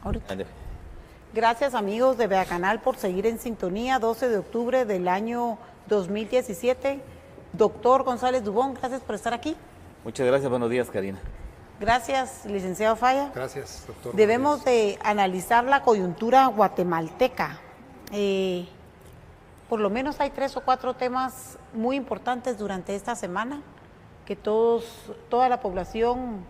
Ahorita. Ande. Gracias amigos de Vea Canal por seguir en sintonía. 12 de octubre del año 2017. Doctor González Dubón, gracias por estar aquí. Muchas gracias, buenos días, Karina. Gracias, licenciado Falla. Gracias, doctor. Debemos de analizar la coyuntura guatemalteca. Por lo menos hay 3 o 4 temas muy importantes durante esta semana que toda la población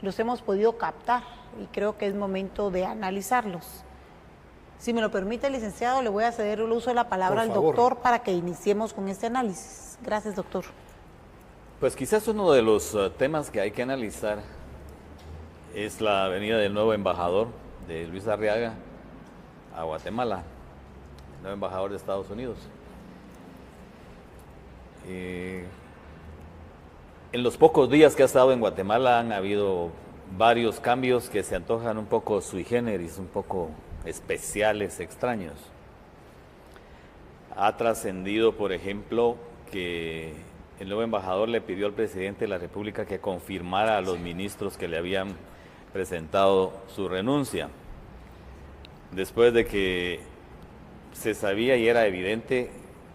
los hemos podido captar y creo que es momento de analizarlos. Si me lo permite, licenciado, le voy a ceder el uso de la palabra al doctor para que iniciemos con este análisis. Gracias, doctor. Pues quizás uno de los temas que hay que analizar es la venida del nuevo embajador de Luis Arriaga a Guatemala, el nuevo embajador de Estados Unidos. En los pocos días que ha estado en Guatemala han habido varios cambios que se antojan un poco sui generis, un poco especiales, extraños. Ha trascendido, por ejemplo, que el nuevo embajador le pidió al presidente de la República que confirmara a los ministros que le habían presentado su renuncia, después de que se sabía y era evidente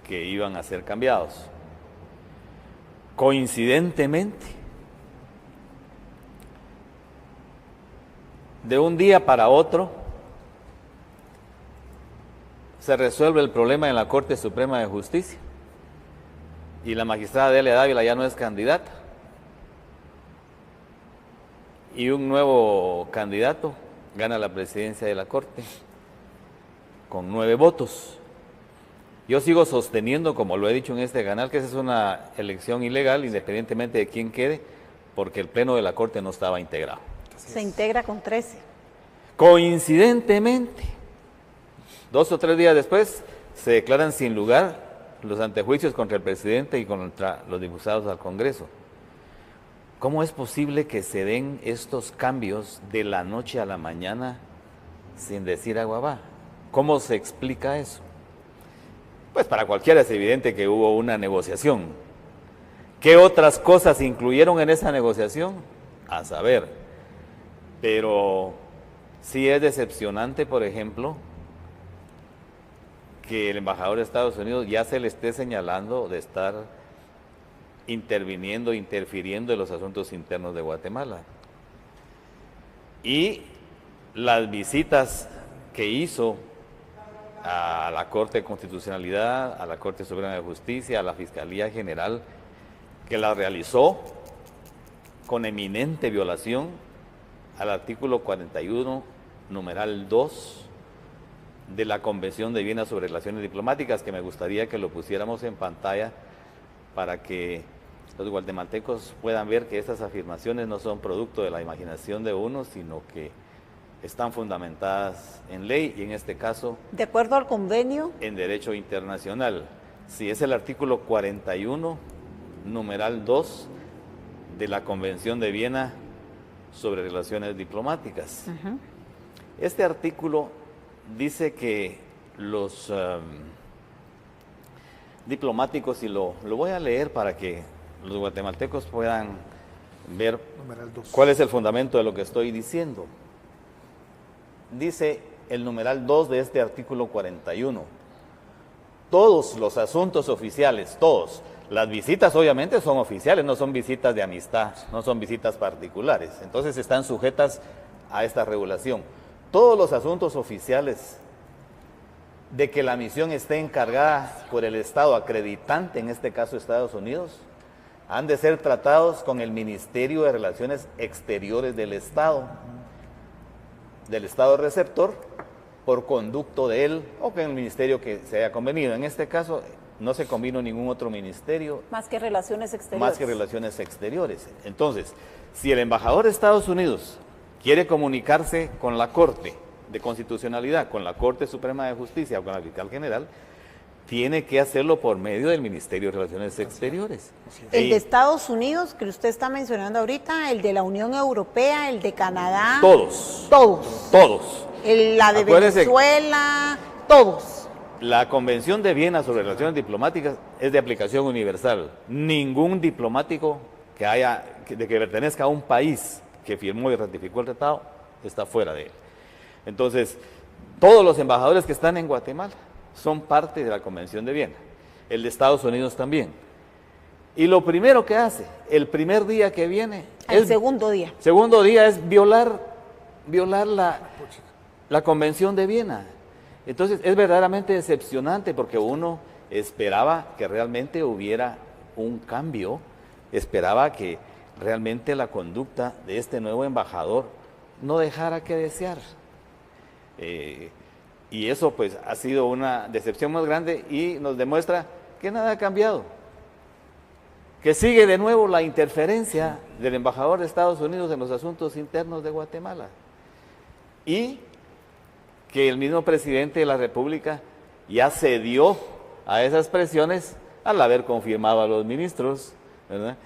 que iban a ser cambiados. Coincidentemente, de un día para otro, se resuelve el problema en la Corte Suprema de Justicia y la magistrada Delia Dávila ya no es candidata y un nuevo candidato gana la presidencia de la Corte con 9 votos. Yo sigo sosteniendo, como lo he dicho en este canal, que esa es una elección ilegal, independientemente de quién quede, porque el Pleno de la Corte no estaba integrado. Se integra con 13. Coincidentemente, 2 o 3 días después, se declaran sin lugar los antejuicios contra el presidente y contra los diputados al Congreso. ¿Cómo es posible que se den estos cambios de la noche a la mañana sin decir agua va? ¿Cómo se explica eso? Pues para cualquiera es evidente que hubo una negociación. ¿Qué otras cosas incluyeron en esa negociación? A saber. Pero sí es decepcionante, por ejemplo, que el embajador de Estados Unidos ya se le esté señalando de estar interviniendo, interfiriendo en los asuntos internos de Guatemala. Y las visitas que hizo a la Corte de Constitucionalidad, a la Corte Suprema de Justicia, a la Fiscalía General, que la realizó con eminente violación al artículo 41, numeral 2 de la Convención de Viena sobre Relaciones Diplomáticas, que me gustaría que lo pusiéramos en pantalla para que los guatemaltecos puedan ver que estas afirmaciones no son producto de la imaginación de uno, sino que están fundamentadas en ley y en este caso... De acuerdo al convenio... En derecho internacional. Sí, es el artículo 41, numeral 2 de la Convención de Viena sobre Relaciones Diplomáticas. Este artículo dice que los diplomáticos, y lo voy a leer para que los guatemaltecos puedan ver cuál es el fundamento de lo que estoy diciendo. Dice el numeral 2 de este artículo 41. Todos los asuntos oficiales, todos, las visitas obviamente son oficiales, no son visitas de amistad, no son visitas particulares, entonces están sujetas a esta regulación. Todos los asuntos oficiales de que la misión esté encargada por el Estado acreditante, en este caso Estados Unidos, han de ser tratados con el Ministerio de Relaciones Exteriores del Estado receptor, por conducto de él o con el ministerio que se haya convenido. En este caso no se convino ningún otro ministerio. Más que Relaciones Exteriores. Más que Relaciones Exteriores. Entonces, si el embajador de Estados Unidos quiere comunicarse con la Corte de Constitucionalidad, con la Corte Suprema de Justicia o con la Fiscal General, tiene que hacerlo por medio del Ministerio de Relaciones Exteriores. El de Estados Unidos, que usted está mencionando ahorita, el de la Unión Europea, el de Canadá. Todos. Todos. Todos. La de Venezuela, todos. La Convención de Viena sobre Relaciones Diplomáticas es de aplicación universal. Ningún diplomático que pertenezca a un país que firmó y ratificó el tratado está fuera de él. Entonces, todos los embajadores que están en Guatemala son parte de la Convención de Viena, el de Estados Unidos también. Y lo primero que hace, el primer día que viene... El segundo día. Segundo día es violar la Convención de Viena. Entonces, es verdaderamente decepcionante porque uno esperaba que realmente hubiera un cambio, esperaba que realmente la conducta de este nuevo embajador no dejara que desear. Y eso pues ha sido una decepción más grande y nos demuestra que nada ha cambiado, que sigue de nuevo la interferencia del embajador de Estados Unidos en los asuntos internos de Guatemala y que el mismo presidente de la República ya cedió a esas presiones al haber confirmado a los ministros, ¿verdad?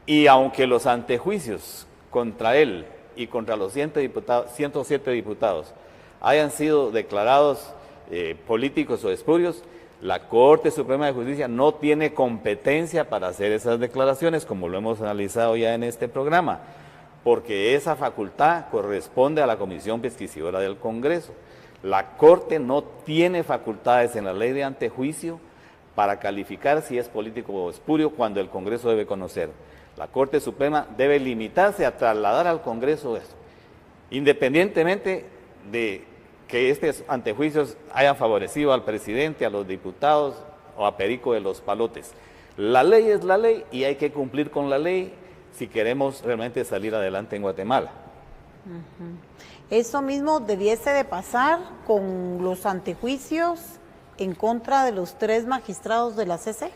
Y aunque los antejuicios contra él y contra los 107 diputados hayan sido declarados políticos o espurios, la Corte Suprema de Justicia no tiene competencia para hacer esas declaraciones, como lo hemos analizado ya en este programa, porque esa facultad corresponde a la Comisión Pesquisidora del Congreso. La Corte no tiene facultades en la ley de antejuicio para calificar si es político o espurio cuando el Congreso debe conocer. La Corte Suprema debe limitarse a trasladar al Congreso eso, independientemente de que estos antejuicios hayan favorecido al presidente, a los diputados o a Perico de los Palotes. La ley es la ley y hay que cumplir con la ley si queremos realmente salir adelante en Guatemala. Eso mismo debiese de pasar con los antejuicios en contra de los 3 magistrados de la CC.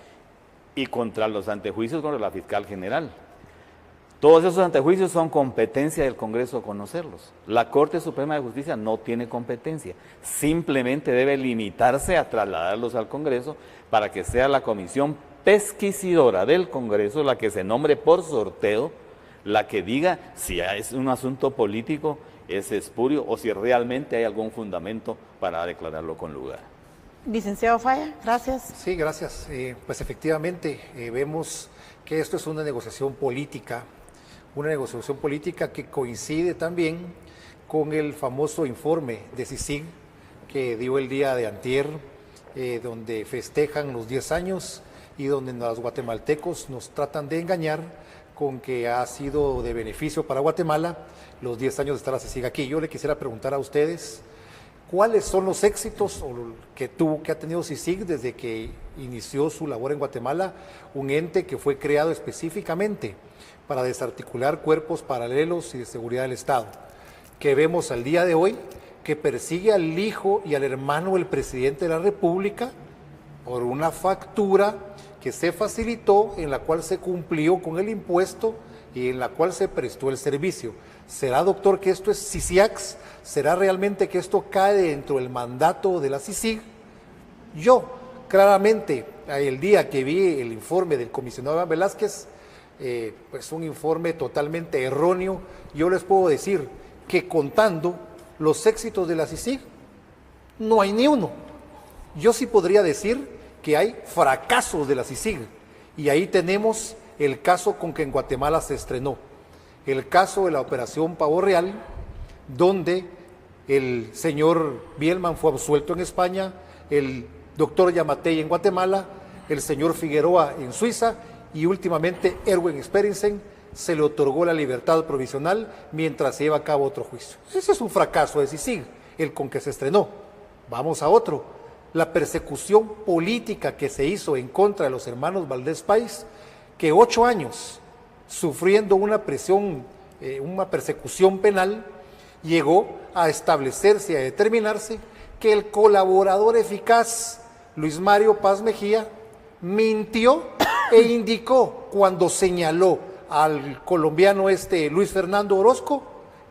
Y contra los antejuicios contra la fiscal general. Todos esos antejuicios son competencia del Congreso conocerlos. La Corte Suprema de Justicia no tiene competencia, simplemente debe limitarse a trasladarlos al Congreso para que sea la Comisión Pesquisidora del Congreso la que se nombre por sorteo, la que diga si es un asunto político, es espurio o si realmente hay algún fundamento para declararlo con lugar. Licenciado Falla, gracias. Sí, gracias. Pues efectivamente vemos que esto es una negociación política que coincide también con el famoso informe de CICIG que dio el día de antier, donde festejan los 10 años y donde los guatemaltecos nos tratan de engañar con que ha sido de beneficio para Guatemala los 10 años de estar la CICIG aquí. Yo le quisiera preguntar a ustedes, ¿cuáles son los éxitos que ha tenido CICIG desde que inició su labor en Guatemala? Un ente que fue creado específicamente para desarticular cuerpos paralelos y de seguridad del Estado, que vemos al día de hoy que persigue al hijo y al hermano del presidente de la República por una factura que se facilitó, en la cual se cumplió con el impuesto y en la cual se prestó el servicio. ¿Será, doctor, que esto es CICIAX? ¿Será realmente que esto cae dentro del mandato de la CICIG? Yo, claramente, el día que vi el informe del comisionado Iván Velázquez, pues un informe totalmente erróneo, yo les puedo decir que contando los éxitos de la CICIG, no hay ni uno. Yo sí podría decir que hay fracasos de la CICIG, y ahí tenemos el caso con que en Guatemala se estrenó, el caso de la operación Pavo Real, donde el señor Bielman fue absuelto en España, el doctor Yamatei en Guatemala, el señor Figueroa en Suiza, y últimamente Erwin Sperensen se le otorgó la libertad provisional mientras se lleva a cabo otro juicio. Ese es un fracaso de CICIG, el con que se estrenó. Vamos a otro. La persecución política que se hizo en contra de los hermanos Valdés Pais, que 8 años sufriendo una persecución penal, llegó a establecerse y a determinarse que el colaborador eficaz Luis Mario Paz Mejía mintió e indicó cuando señaló al colombiano Luis Fernando Orozco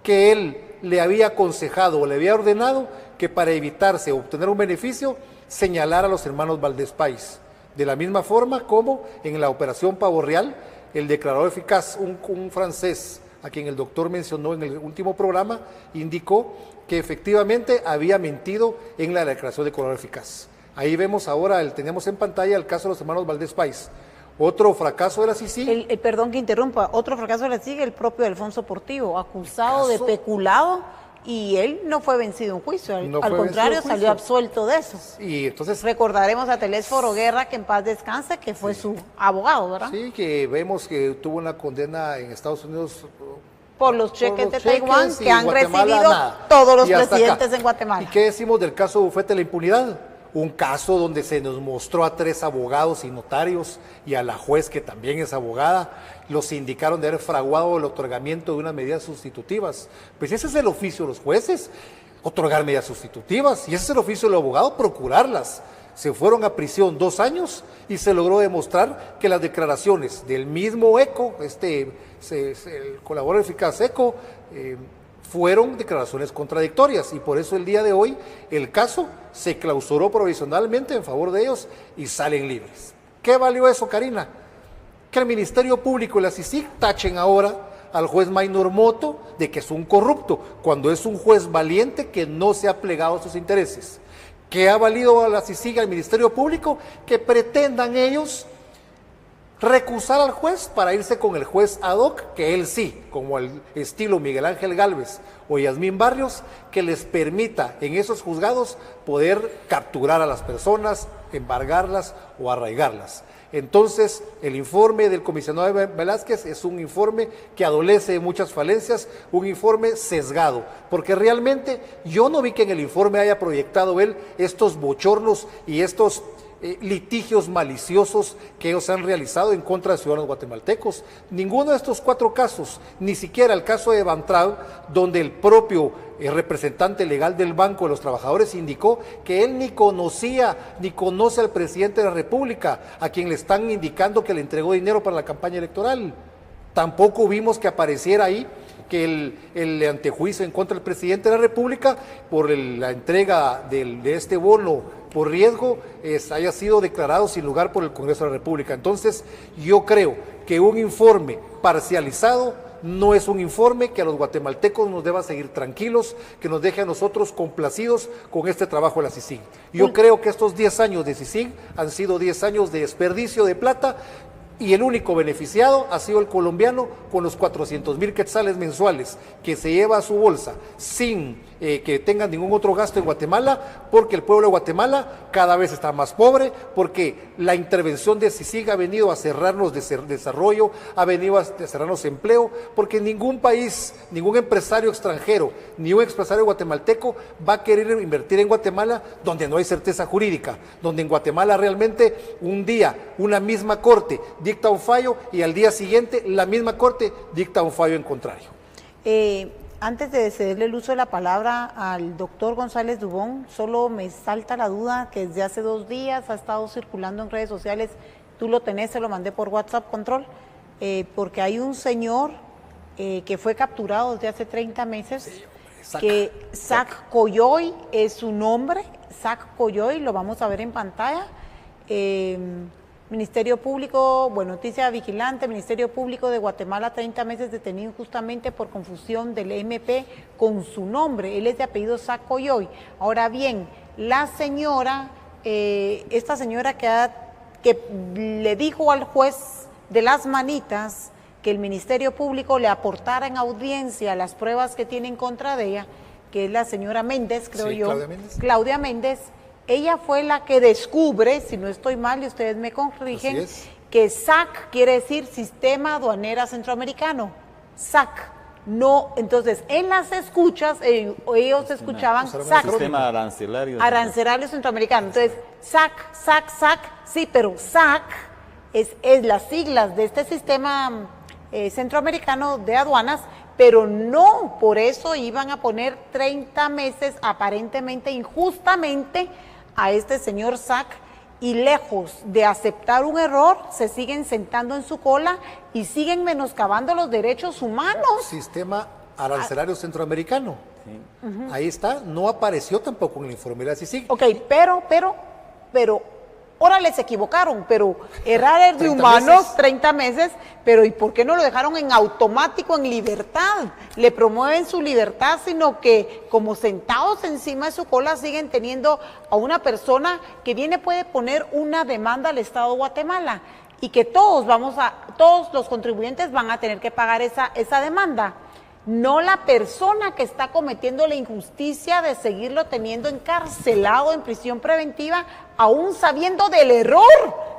que él le había aconsejado o le había ordenado que para evitarse obtener un beneficio señalara a los hermanos Valdés Pais. De la misma forma como en la operación Pavo Real, el declarador eficaz, un francés a quien el doctor mencionó en el último programa, indicó que efectivamente había mentido en la declaración de declarador eficaz. Ahí vemos ahora, tenemos en pantalla el caso de los hermanos Valdés Pais. Otro fracaso de la CICIG. Perdón que interrumpa, otro fracaso de la CICIG, el propio Alfonso Portillo, acusado de peculado y él no fue vencido en juicio, No al fue contrario, vencido en salió juicio. absuelto de eso. Y entonces, Recordaremos a Telésforo Guerra, que en paz descanse, que fue su abogado, ¿verdad? sí, que vemos que tuvo una condena en Estados Unidos Por los cheques los de cheques, Taiwán y que han Guatemala, recibido nada. todos los Y hasta presidentes acá. en Guatemala. ¿Y qué decimos del caso Bufete de la Impunidad? Un caso donde se nos mostró a 3 abogados y notarios y a la juez, que también es abogada, los indicaron de haber fraguado el otorgamiento de unas medidas sustitutivas. Pues ese es el oficio de los jueces, otorgar medidas sustitutivas, y ese es el oficio del abogado, procurarlas. Se fueron a prisión 2 años y se logró demostrar que las declaraciones del mismo ECO, el colaborador eficaz ECO, fueron declaraciones contradictorias, y por eso el día de hoy el caso se clausuró provisionalmente en favor de ellos y salen libres. ¿Qué valió eso, Karina? Que el Ministerio Público y la CICIG tachen ahora al juez Maynor Moto de que es un corrupto, cuando es un juez valiente que no se ha plegado a sus intereses. ¿Qué ha valido a la CICIG, al Ministerio Público? Que pretendan ellos recusar al juez para irse con el juez ad hoc, que él sí, como al estilo Miguel Ángel Gálvez o Yasmín Barrios, que les permita en esos juzgados poder capturar a las personas, embargarlas o arraigarlas. Entonces, el informe del comisionado Velázquez es un informe que adolece de muchas falencias, un informe sesgado, porque realmente yo no vi que en el informe haya proyectado él estos bochornos y estos litigios maliciosos que ellos han realizado en contra de ciudadanos guatemaltecos. Ninguno de estos 4 casos, ni siquiera el caso de Bantrao, donde el propio representante legal del Banco de los Trabajadores indicó que él ni conocía ni conoce al presidente de la República, a quien le están indicando que le entregó dinero para la campaña electoral. Tampoco vimos que apareciera ahí que el antejuicio en contra del presidente de la República por la entrega de este bono por riesgo haya sido declarado sin lugar por el Congreso de la República. Entonces, yo creo que un informe parcializado no es un informe que a los guatemaltecos nos deba seguir tranquilos, que nos deje a nosotros complacidos con este trabajo de la CICIG. Yo creo que estos 10 años de CICIG han sido 10 años de desperdicio de plata, y el único beneficiado ha sido el colombiano con los 400,000 quetzales mensuales que se lleva a su bolsa sin que tenga ningún otro gasto en Guatemala, porque el pueblo de Guatemala cada vez está más pobre, porque la intervención de CICIG ha venido a cerrarnos desarrollo, ha venido a cerrarnos empleo, porque ningún país, ningún empresario extranjero, ni un empresario guatemalteco va a querer invertir en Guatemala donde no hay certeza jurídica, donde en Guatemala realmente un día una misma corte dicta un fallo y al día siguiente la misma corte dicta un fallo en contrario. Antes de cederle el uso de la palabra al doctor González Dubón, solo me salta la duda que desde hace 2 días ha estado circulando en redes sociales, tú lo tenés, se lo mandé por WhatsApp Control, porque hay un señor que fue capturado desde hace 30 meses, que Sac Coyoy es su nombre, Sac Coyoy, lo vamos a ver en pantalla. Ministerio Público, bueno, noticia vigilante, Ministerio Público de Guatemala, 30 meses detenido justamente por confusión del MP con su nombre. Él es de apellido Sac Coyoy. Ahora bien, la señora, esta señora que le dijo al juez de las manitas que el Ministerio Público le aportara en audiencia las pruebas que tiene en contra de ella, que es la señora Méndez, creo yo, Claudia Méndez. Ella fue la que descubre, si no estoy mal y ustedes me corrigen, que SAC quiere decir Sistema Aduanera Centroamericano. SAC. No, entonces en las escuchas ellos escuchaban SAC. Sistema Arancelario. Arancelario Centroamericano. Entonces, SAC, sí, pero SAC es las siglas de este sistema centroamericano de aduanas, pero no por eso iban a poner 30 meses aparentemente injustamente a este señor SAC, y lejos de aceptar un error, se siguen sentando en su cola y siguen menoscabando los derechos humanos. Sistema Arancelario Centroamericano. Sí. Ahí está, no apareció tampoco en el informe de la CICIG. Ok, pero, ahora se equivocaron, pero errar de humanos, 30 meses, pero ¿y por qué no lo dejaron en automático, en libertad? Le promueven su libertad, sino que como sentados encima de su cola siguen teniendo a una persona que puede poner una demanda al Estado de Guatemala, y que todos los contribuyentes van a tener que pagar esa demanda. no la persona que está cometiendo la injusticia de seguirlo teniendo encarcelado en prisión preventiva, aún sabiendo del error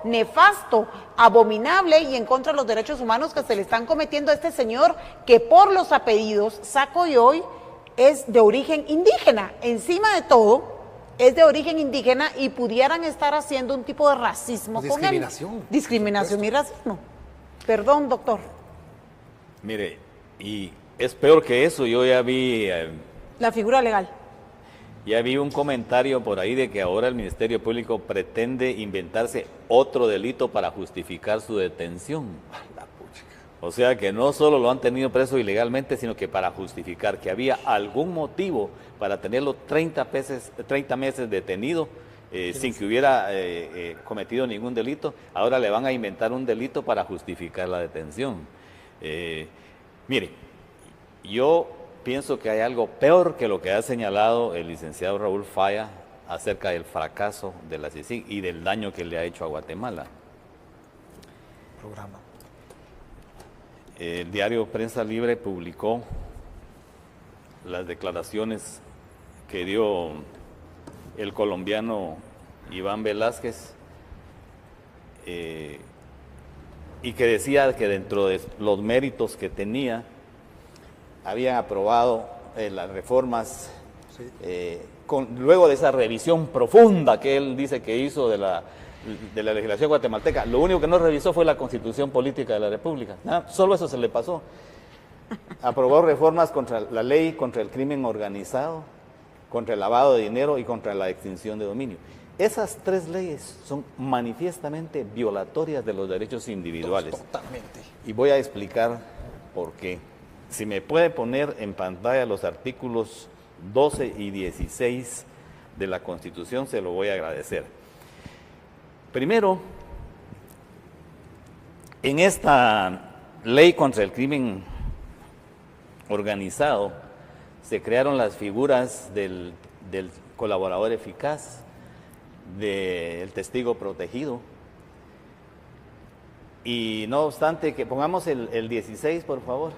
nefasto, abominable y en contra de los derechos humanos que se le están cometiendo a este señor, que por los apellidos Saco y Hoy es de origen indígena. Encima de todo, es de origen indígena y pudieran estar haciendo un tipo de racismo con él. Discriminación y racismo. Perdón, doctor. Mire, y es peor que eso. Yo ya vi... la figura legal. Ya vi un comentario por ahí de que ahora el Ministerio Público pretende inventarse otro delito para justificar su detención. O sea que no solo lo han tenido preso ilegalmente, sino que para justificar que había algún motivo para tenerlo 30 meses detenido, sin que hubiera cometido ningún delito, ahora le van a inventar un delito para justificar la detención. Mire, yo pienso que hay algo peor que lo que ha señalado el licenciado Raúl Falla acerca del fracaso de la CICIG y del daño que le ha hecho a Guatemala. Programa. El diario Prensa Libre publicó las declaraciones que dio el colombiano Iván Velázquez y que decía que dentro de los méritos que tenía, habían aprobado las reformas, luego de esa revisión profunda que él dice que hizo de la legislación guatemalteca. Lo único que no revisó fue la Constitución Política de la República. Solo eso se le pasó. Aprobó reformas contra la ley, contra el crimen organizado, contra el lavado de dinero y contra la extinción de dominio. Esas tres leyes son manifiestamente violatorias de los derechos individuales. Totalmente. Y voy a explicar por qué. Si me puede poner en pantalla los artículos 12 y 16 de la Constitución, se lo voy a agradecer. Primero, en esta ley contra el crimen organizado, se crearon las figuras del colaborador eficaz, del testigo protegido, y no obstante que pongamos el 16, por favor.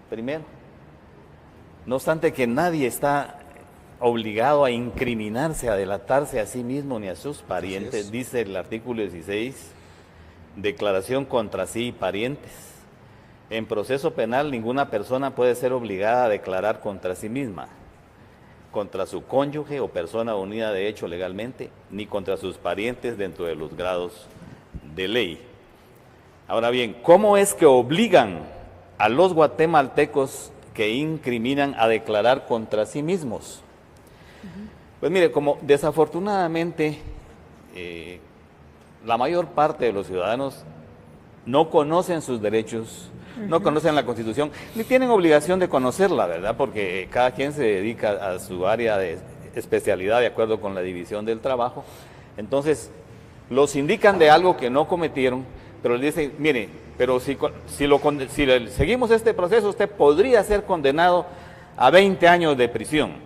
Primero, no obstante que nadie está obligado a incriminarse, a delatarse a sí mismo ni a sus parientes, dice el artículo 16, declaración contra sí y parientes. En proceso penal ninguna persona puede ser obligada a declarar contra sí misma, contra su cónyuge o persona unida de hecho legalmente, ni contra sus parientes dentro de los grados de ley. Ahora bien, ¿cómo es que obligan a los guatemaltecos que incriminan a declarar contra sí mismos? Pues mire, como desafortunadamente la mayor parte de los ciudadanos no conocen sus derechos, no conocen la Constitución, ni tienen obligación de conocerla, ¿verdad? Porque cada quien se dedica a su área de especialidad de acuerdo con la división del trabajo. Entonces, los indican de algo que no cometieron, pero les dicen, mire, pero si seguimos este proceso, usted podría ser condenado a 20 años de prisión.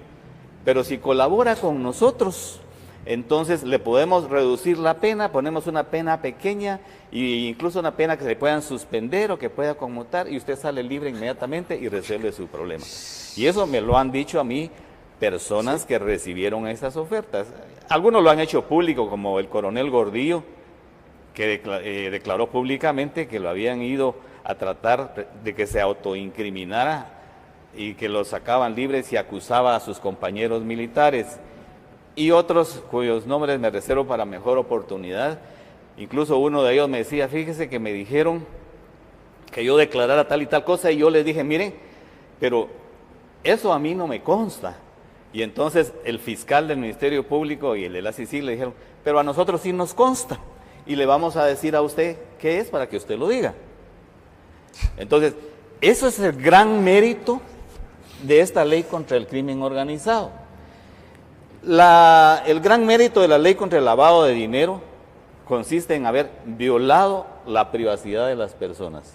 Pero si colabora con nosotros, entonces le podemos reducir la pena, ponemos una pena pequeña e incluso una pena que se puedan suspender o que pueda conmutar y usted sale libre inmediatamente y resuelve su problema. Y eso me lo han dicho a mí personas que recibieron esas ofertas. Algunos lo han hecho público, como el coronel Gordillo, que declaró públicamente que lo habían ido a tratar de que se autoincriminara y que lo sacaban libres y acusaba a sus compañeros militares, y otros cuyos nombres me reservo para mejor oportunidad. Incluso uno de ellos me decía, fíjese que me dijeron que yo declarara tal y tal cosa, y yo les dije, miren, pero eso a mí no me consta. Y entonces el fiscal del Ministerio Público y el de la CICIG le dijeron, pero a nosotros sí nos consta, y le vamos a decir a usted qué es para que usted lo diga. Entonces, eso es el gran mérito de esta ley contra el crimen organizado. El gran mérito de la ley contra el lavado de dinero consiste en haber violado la privacidad de las personas.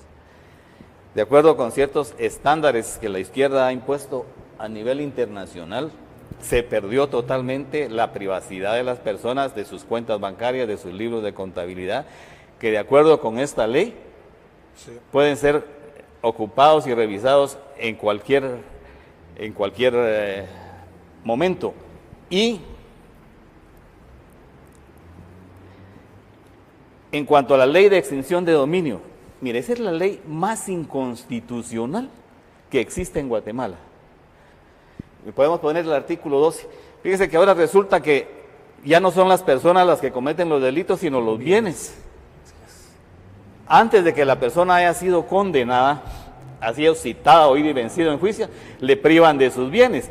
De acuerdo con ciertos estándares que la izquierda ha impuesto a nivel internacional, se perdió totalmente la privacidad de las personas, de sus cuentas bancarias, de sus libros de contabilidad, que de acuerdo con esta ley pueden ser ocupados y revisados en cualquier momento. Y en cuanto a la ley de extinción de dominio, mire, esa es la ley más inconstitucional que existe en Guatemala. Y podemos poner el artículo 12. Fíjese que ahora resulta que ya no son las personas las que cometen los delitos, sino los bienes. Antes de que la persona haya sido condenada, ha sido citada, oída y vencido en juicio, le privan de sus bienes,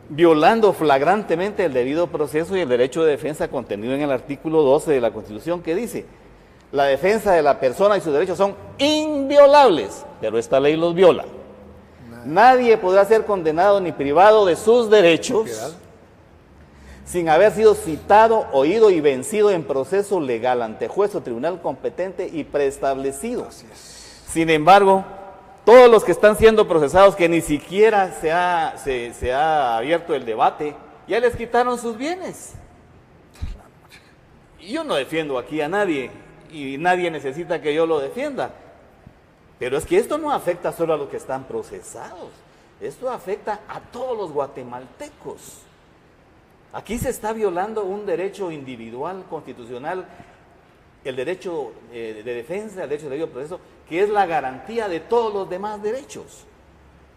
violando flagrantemente el debido proceso y el derecho de defensa contenido en el artículo 12 de la Constitución, que dice: la defensa de la persona y sus derechos son inviolables, pero esta ley los viola. Nadie podrá ser condenado ni privado de sus derechos sin haber sido citado, oído y vencido en proceso legal ante juez o tribunal competente y preestablecido. Sin embargo, todos los que están siendo procesados, que ni siquiera se ha abierto el debate, ya les quitaron sus bienes. Y yo no defiendo aquí a nadie, y nadie necesita que yo lo defienda. Pero es que esto no afecta solo a los que están procesados, esto afecta a todos los guatemaltecos. Aquí se está violando un derecho individual, constitucional, el derecho de defensa, el derecho de debido proceso, que es la garantía de todos los demás derechos.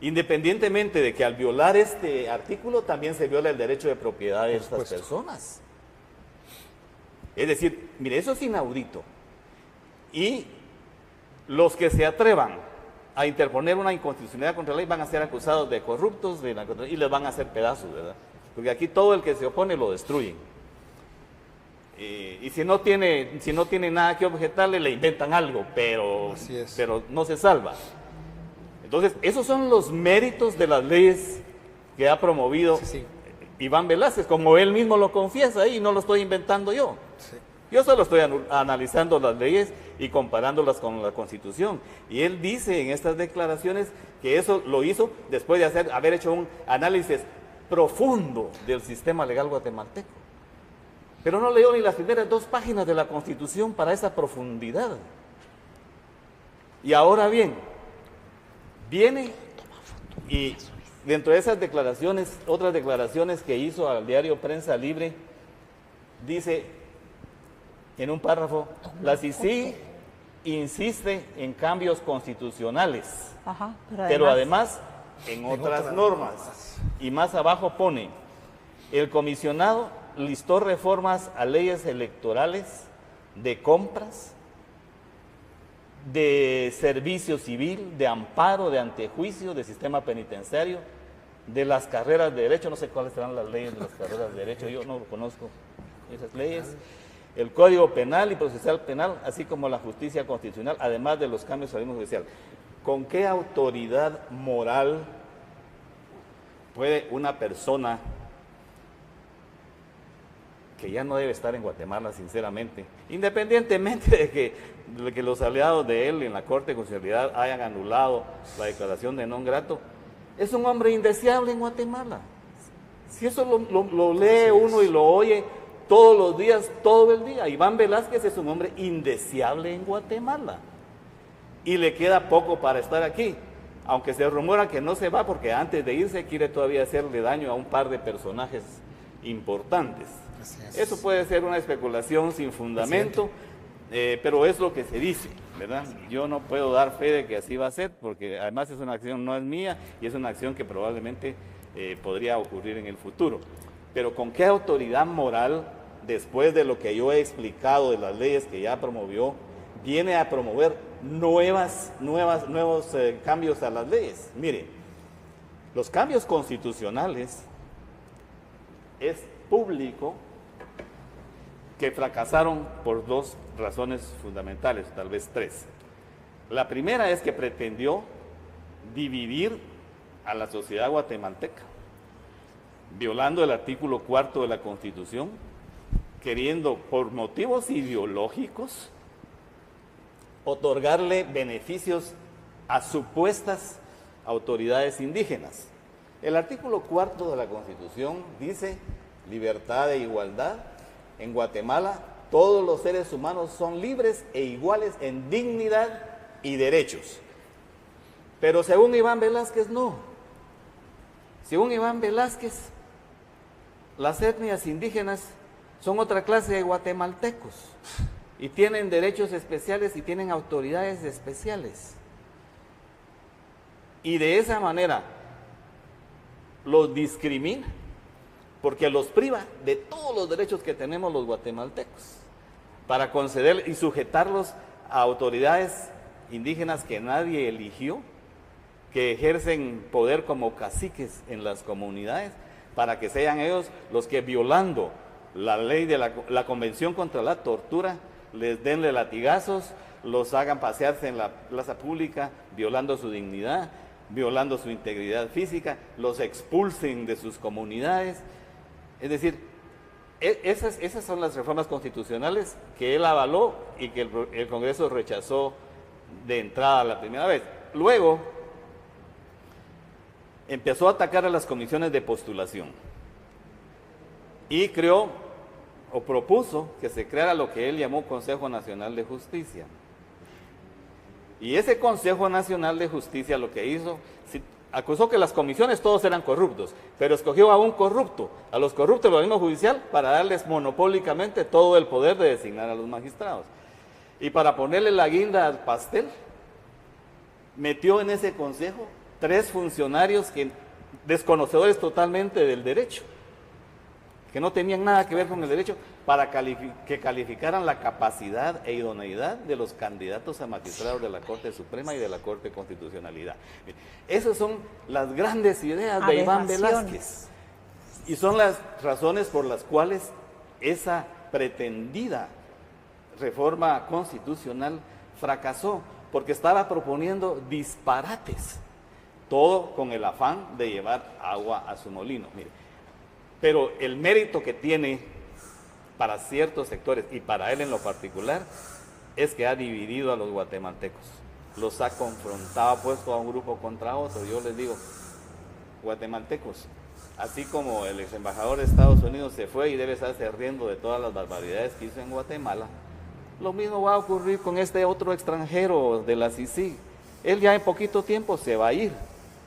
Independientemente de que al violar este artículo también se viola el derecho de propiedad de estas personas. Es decir, mire, eso es inaudito. Y los que se atrevan a interponer una inconstitucionalidad contra la ley van a ser acusados de corruptos y les van a hacer pedazos, ¿verdad? Porque aquí todo el que se opone lo destruyen. Y si no tiene nada que objetarle, le inventan algo, pero no se salva. Entonces, esos son los méritos de las leyes que ha promovido Iván Velázquez, como él mismo lo confiesa ahí, no lo estoy inventando yo. Yo solo estoy analizando las leyes y comparándolas con la Constitución. Y él dice en estas declaraciones que eso lo hizo después de haber hecho un análisis profundo del sistema legal guatemalteco. Pero no leyó ni las primeras 2 páginas de la Constitución para esa profundidad. Y ahora bien, viene y dentro de esas declaraciones, otras declaraciones que hizo al diario Prensa Libre, dice en un párrafo: la CICIG insiste en cambios constitucionales, pero además en otras normas. Y más abajo pone: el comisionado listó reformas a leyes electorales, de compras, de servicio civil, de amparo, de antejuicio, de sistema penitenciario, de las carreras de derecho. No sé cuáles serán las leyes de las carreras de derecho, yo no conozco esas leyes. El Código Penal y Procesal Penal, así como la justicia constitucional, además de los cambios al orden judicial. ¿Con qué autoridad moral puede una persona que ya no debe estar en Guatemala, sinceramente, independientemente de que los aliados de él en la Corte de Constitucionalidad hayan anulado la declaración de non grato, es un hombre indeseable en Guatemala? Si eso lo lee uno y lo oye todos los días, todo el día. Iván Velázquez es un hombre indeseable en Guatemala y le queda poco para estar aquí, aunque se rumora que no se va porque antes de irse quiere todavía hacerle daño a un par de personajes importantes. Eso puede ser una especulación sin fundamento, pero es lo que se dice, ¿verdad? Yo no puedo dar fe de que así va a ser, porque además es una acción, no es mía, y es una acción que probablemente podría ocurrir en el futuro. Pero ¿con qué autoridad moral, después de lo que yo he explicado de las leyes que ya promovió, viene a promover nuevos cambios a las leyes? Mire, los cambios constitucionales es público que fracasaron por 2 razones fundamentales, tal vez 3. La primera es que pretendió dividir a la sociedad guatemalteca, violando el artículo 4 de la Constitución, queriendo por motivos ideológicos otorgarle beneficios a supuestas autoridades indígenas. El artículo 4 de la Constitución dice: libertad e igualdad. En Guatemala todos los seres humanos son libres e iguales en dignidad y derechos. Pero según Iván Velázquez, no. Según Iván Velázquez, las etnias indígenas son otra clase de guatemaltecos y tienen derechos especiales y tienen autoridades especiales. Y de esa manera los discrimina, porque los priva de todos los derechos que tenemos los guatemaltecos, para conceder y sujetarlos a autoridades indígenas que nadie eligió, que ejercen poder como caciques en las comunidades, para que sean ellos los que, violando la ley de la Convención contra la Tortura, les denle latigazos, los hagan pasearse en la plaza pública, violando su dignidad, violando su integridad física, los expulsen de sus comunidades. Es decir, esas son las reformas constitucionales que él avaló y que el Congreso rechazó de entrada la primera vez. Luego empezó a atacar a las comisiones de postulación y creó o propuso que se creara lo que él llamó Consejo Nacional de Justicia. Y ese Consejo Nacional de Justicia lo que hizo, acusó que las comisiones todos eran corruptos, pero escogió a un corrupto, a los corruptos del organismo judicial, para darles monopólicamente todo el poder de designar a los magistrados. Y para ponerle la guinda al pastel, metió en ese consejo 3 funcionarios desconocedores totalmente del derecho, que no tenían nada que ver con el derecho, para que calificaran la capacidad e idoneidad de los candidatos a magistrados de la Corte Suprema y de la Corte de Constitucionalidad. Esas son las grandes ideas de Iván Velázquez, y son las razones por las cuales esa pretendida reforma constitucional fracasó, porque estaba proponiendo disparates, todo con el afán de llevar agua a su molino. Mire, pero el mérito que tiene para ciertos sectores y para él en lo particular es que ha dividido a los guatemaltecos, los ha confrontado, ha puesto a un grupo contra otro. Yo les digo, guatemaltecos, así como el ex embajador de Estados Unidos se fue y debe estarse riendo de todas las barbaridades que hizo en Guatemala, lo mismo va a ocurrir con este otro extranjero de la CICIG. Él ya en poquito tiempo se va a ir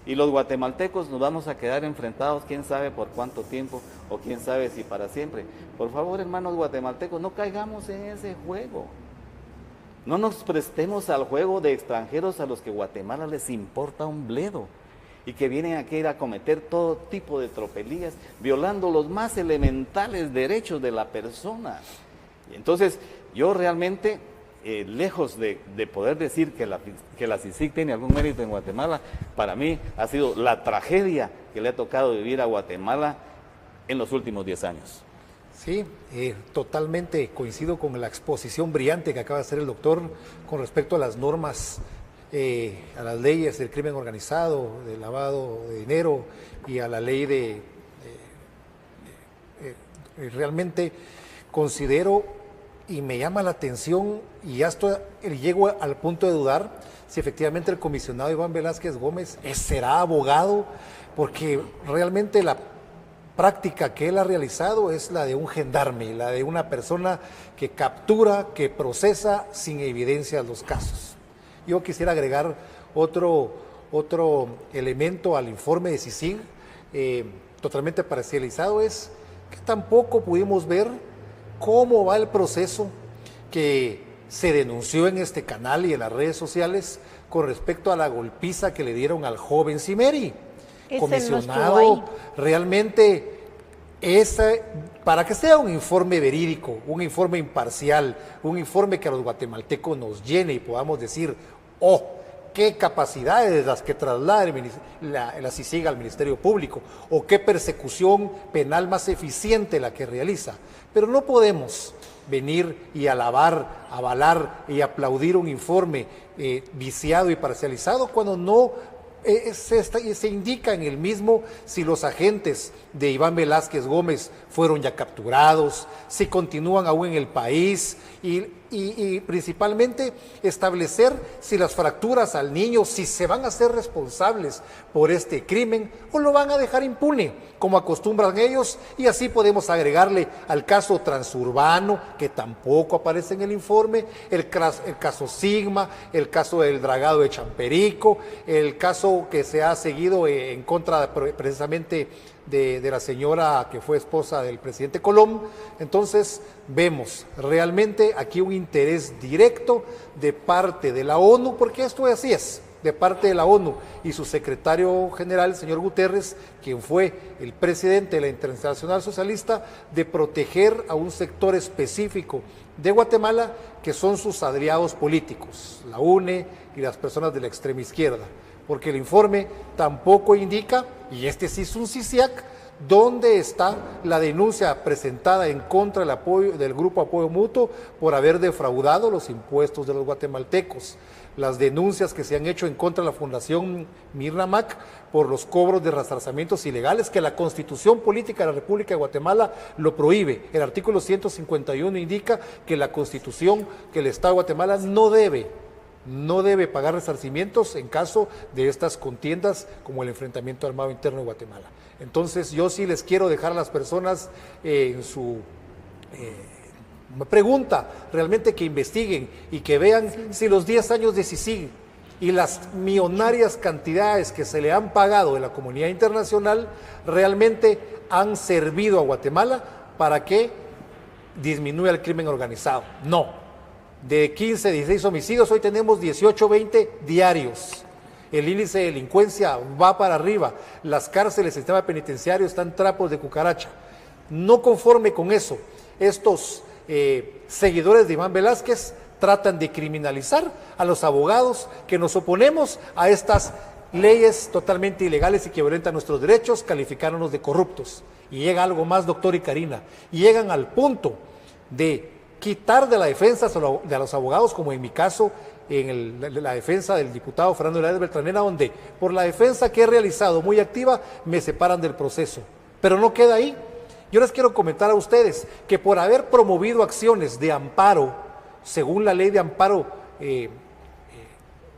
y los guatemaltecos nos vamos a quedar enfrentados, quién sabe por cuánto tiempo o quién sabe si para siempre. Por favor, hermanos guatemaltecos, no caigamos en ese juego. No nos prestemos al juego de extranjeros a los que Guatemala les importa un bledo y que vienen aquí a cometer todo tipo de tropelías, violando los más elementales derechos de la persona. Entonces, yo realmente, lejos de poder decir que la CICIG tiene algún mérito en Guatemala, para mí ha sido la tragedia que le ha tocado vivir a Guatemala en los últimos 10 años. Sí, totalmente coincido con la exposición brillante que acaba de hacer el doctor con respecto a las normas, a las leyes del crimen organizado, del lavado de dinero y a la ley realmente considero y me llama la atención y hasta llego al punto de dudar si efectivamente el comisionado Iván Velázquez Gómez será abogado, porque realmente la práctica que él ha realizado es la de un gendarme, la de una persona que captura, que procesa sin evidencia los casos. Yo quisiera agregar otro elemento al informe de CICIG, totalmente parcializado, es que tampoco pudimos ver cómo va el proceso que se denunció en este canal y en las redes sociales con respecto a la golpiza que le dieron al joven Cimeri. Comisionado, realmente para que sea un informe verídico, un informe imparcial, un informe que a los guatemaltecos nos llene y podamos decir, qué capacidades las que traslada la CICIG al Ministerio Público, o qué persecución penal más eficiente la que realiza. Pero no podemos venir y alabar, avalar y aplaudir un informe viciado y parcializado cuando no se indica en el mismo si los agentes de Iván Velázquez Gómez fueron ya capturados, si continúan aún en el país, y y principalmente establecer si las fracturas al niño, si se van a ser responsables por este crimen o lo van a dejar impune, como acostumbran ellos, y así podemos agregarle al caso transurbano, que tampoco aparece en el informe, el caso Sigma, el caso del dragado de Champerico, el caso que se ha seguido en contra precisamente de la señora que fue esposa del presidente Colom. Entonces vemos realmente aquí un interés directo de parte de la ONU, porque esto así es, de parte de la ONU y su secretario general, el señor Guterres, quien fue el presidente de la Internacional Socialista, de proteger a un sector específico de Guatemala que son sus aliados políticos, la UNE y las personas de la extrema izquierda, porque el informe tampoco indica, y este sí es un CICIAC, dónde está la denuncia presentada en contra del Grupo Apoyo Mutuo por haber defraudado los impuestos de los guatemaltecos, las denuncias que se han hecho en contra de la Fundación Mirnamac por los cobros de resarcimientos ilegales, que la Constitución Política de la República de Guatemala lo prohíbe. El artículo 151 indica que la Constitución, que el Estado de Guatemala no debe pagar resarcimientos en caso de estas contiendas como el enfrentamiento armado interno de Guatemala. Entonces yo sí les quiero dejar a las personas en su pregunta, realmente que investiguen y que vean si los 10 años de CICIG y las millonarias cantidades que se le han pagado de la comunidad internacional realmente han servido a Guatemala para que disminuya el crimen organizado. No. De 15, 16 homicidios, hoy tenemos 18, 20 diarios. El índice de delincuencia va para arriba, las cárceles, el sistema penitenciario están trapos de cucaracha. No conforme con eso, estos seguidores de Iván Velázquez tratan de criminalizar a los abogados que nos oponemos a estas leyes totalmente ilegales y que violentan nuestros derechos, calificándonos de corruptos. Y llega algo más, doctor y Karina, y llegan al punto de quitar de la defensa de los abogados, como en mi caso, en la defensa del diputado Fernando Hernández Beltranena, donde por la defensa que he realizado muy activa, me separan del proceso. Pero no queda ahí. Yo les quiero comentar a ustedes que por haber promovido acciones de amparo, según la ley de amparo,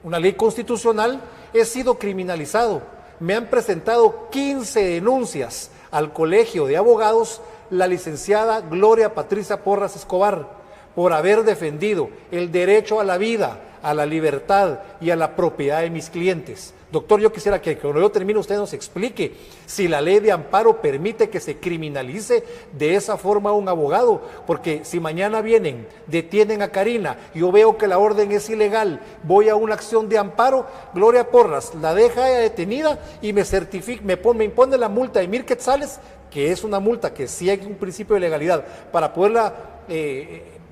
una ley constitucional, he sido criminalizado. Me han presentado 15 denuncias al Colegio de Abogados la licenciada Gloria Patricia Porras Escobar por haber defendido el derecho a la vida, a la libertad y a la propiedad de mis clientes. Doctor, yo quisiera que cuando yo termine usted nos explique si la ley de amparo permite que se criminalice de esa forma a un abogado, porque si mañana vienen, detienen a Karina, yo veo que la orden es ilegal, voy a una acción de amparo, Gloria Porras la deja detenida y me certifica, me impone la multa de 1,000 quetzales, que es una multa que sí hay un principio de legalidad para poderla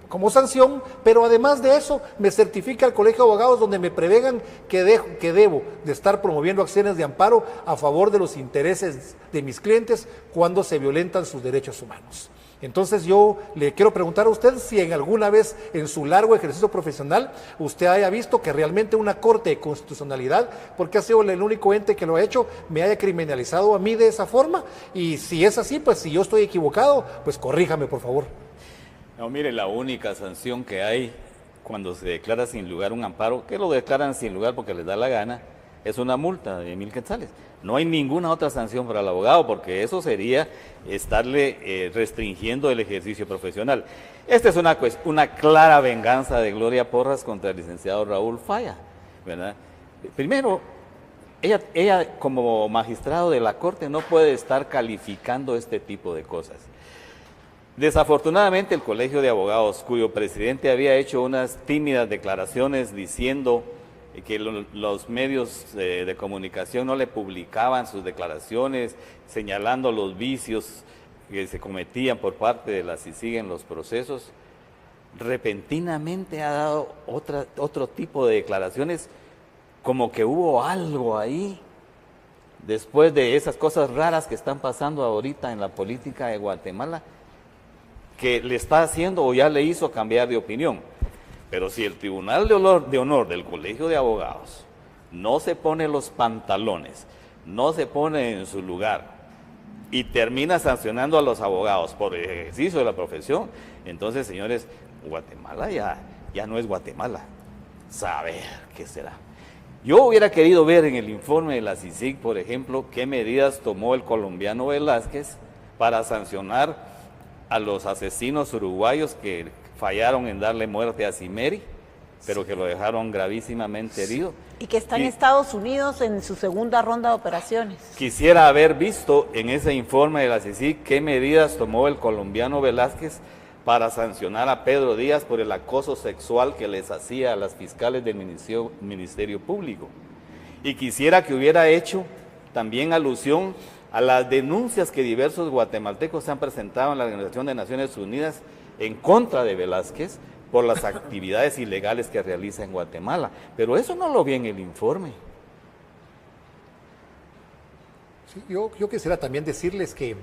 como sanción, pero además de eso me certifica el Colegio de Abogados donde me prevengan que debo de estar promoviendo acciones de amparo a favor de los intereses de mis clientes cuando se violentan sus derechos humanos. Entonces yo le quiero preguntar a usted si en alguna vez en su largo ejercicio profesional usted haya visto que realmente una Corte de Constitucionalidad, porque ha sido el único ente que lo ha hecho, me haya criminalizado a mí de esa forma, y si es así, pues si yo estoy equivocado, pues corríjame por favor. No, mire, la única sanción que hay cuando se declara sin lugar un amparo, que lo declaran sin lugar porque les da la gana, es una multa de 1,000 quetzales. No hay ninguna otra sanción para el abogado, porque eso sería estarle restringiendo el ejercicio profesional. Esta es una clara venganza de Gloria Porras contra el licenciado Raúl Falla, ¿verdad? Primero, ella como magistrado de la Corte no puede estar calificando este tipo de cosas. Desafortunadamente el Colegio de Abogados, cuyo presidente había hecho unas tímidas declaraciones diciendo que los medios de comunicación no le publicaban sus declaraciones, señalando los vicios que se cometían por parte de las CICIG en los procesos, repentinamente ha dado otro tipo de declaraciones, como que hubo algo ahí, después de esas cosas raras que están pasando ahorita en la política de Guatemala, que le está haciendo o ya le hizo cambiar de opinión. Pero si el Tribunal de Honor del Colegio de Abogados no se pone los pantalones, no se pone en su lugar y termina sancionando a los abogados por el ejercicio de la profesión, entonces, señores, Guatemala ya no es Guatemala. Saber qué será. Yo hubiera querido ver en el informe de la CICIG, por ejemplo, qué medidas tomó el colombiano Velázquez para sancionar a los asesinos uruguayos que fallaron en darle muerte a Cimeri, pero que lo dejaron gravísimamente herido. Y que está en Estados Unidos en su segunda ronda de operaciones. Quisiera haber visto en ese informe de la CICIG qué medidas tomó el colombiano Velázquez para sancionar a Pedro Díaz por el acoso sexual que les hacía a las fiscales del Ministerio Público. Y quisiera que hubiera hecho también alusión a las denuncias que diversos guatemaltecos han presentado en la Organización de Naciones Unidas en contra de Velázquez por las actividades ilegales que realiza en Guatemala. Pero eso no lo vi en el informe. Sí, yo quisiera también decirles que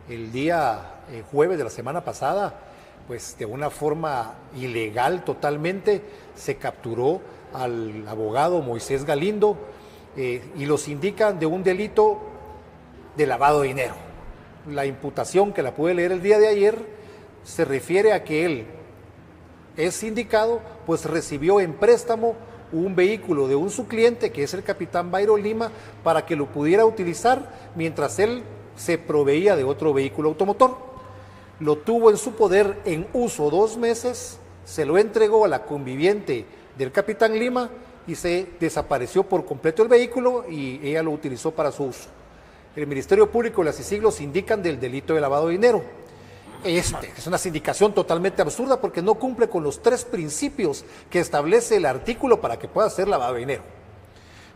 el día jueves de la semana pasada, pues de una forma ilegal totalmente, se capturó al abogado Moisés Galindo y los indican de un delito de lavado de dinero. La imputación que la pude leer el día de ayer se refiere a que él es sindicado, pues recibió en préstamo un vehículo de un su cliente, que es el capitán Byron Lima, para que lo pudiera utilizar mientras él se proveía de otro vehículo automotor. Lo tuvo en su poder en uso 2 meses, se lo entregó a la conviviente del capitán Lima y se desapareció por completo el vehículo y ella lo utilizó para su uso. El Ministerio Público y las CICIG los indican del delito de lavado de dinero. Es una sindicación totalmente absurda porque no cumple con los 3 principios que establece el artículo para que pueda ser lavado de dinero.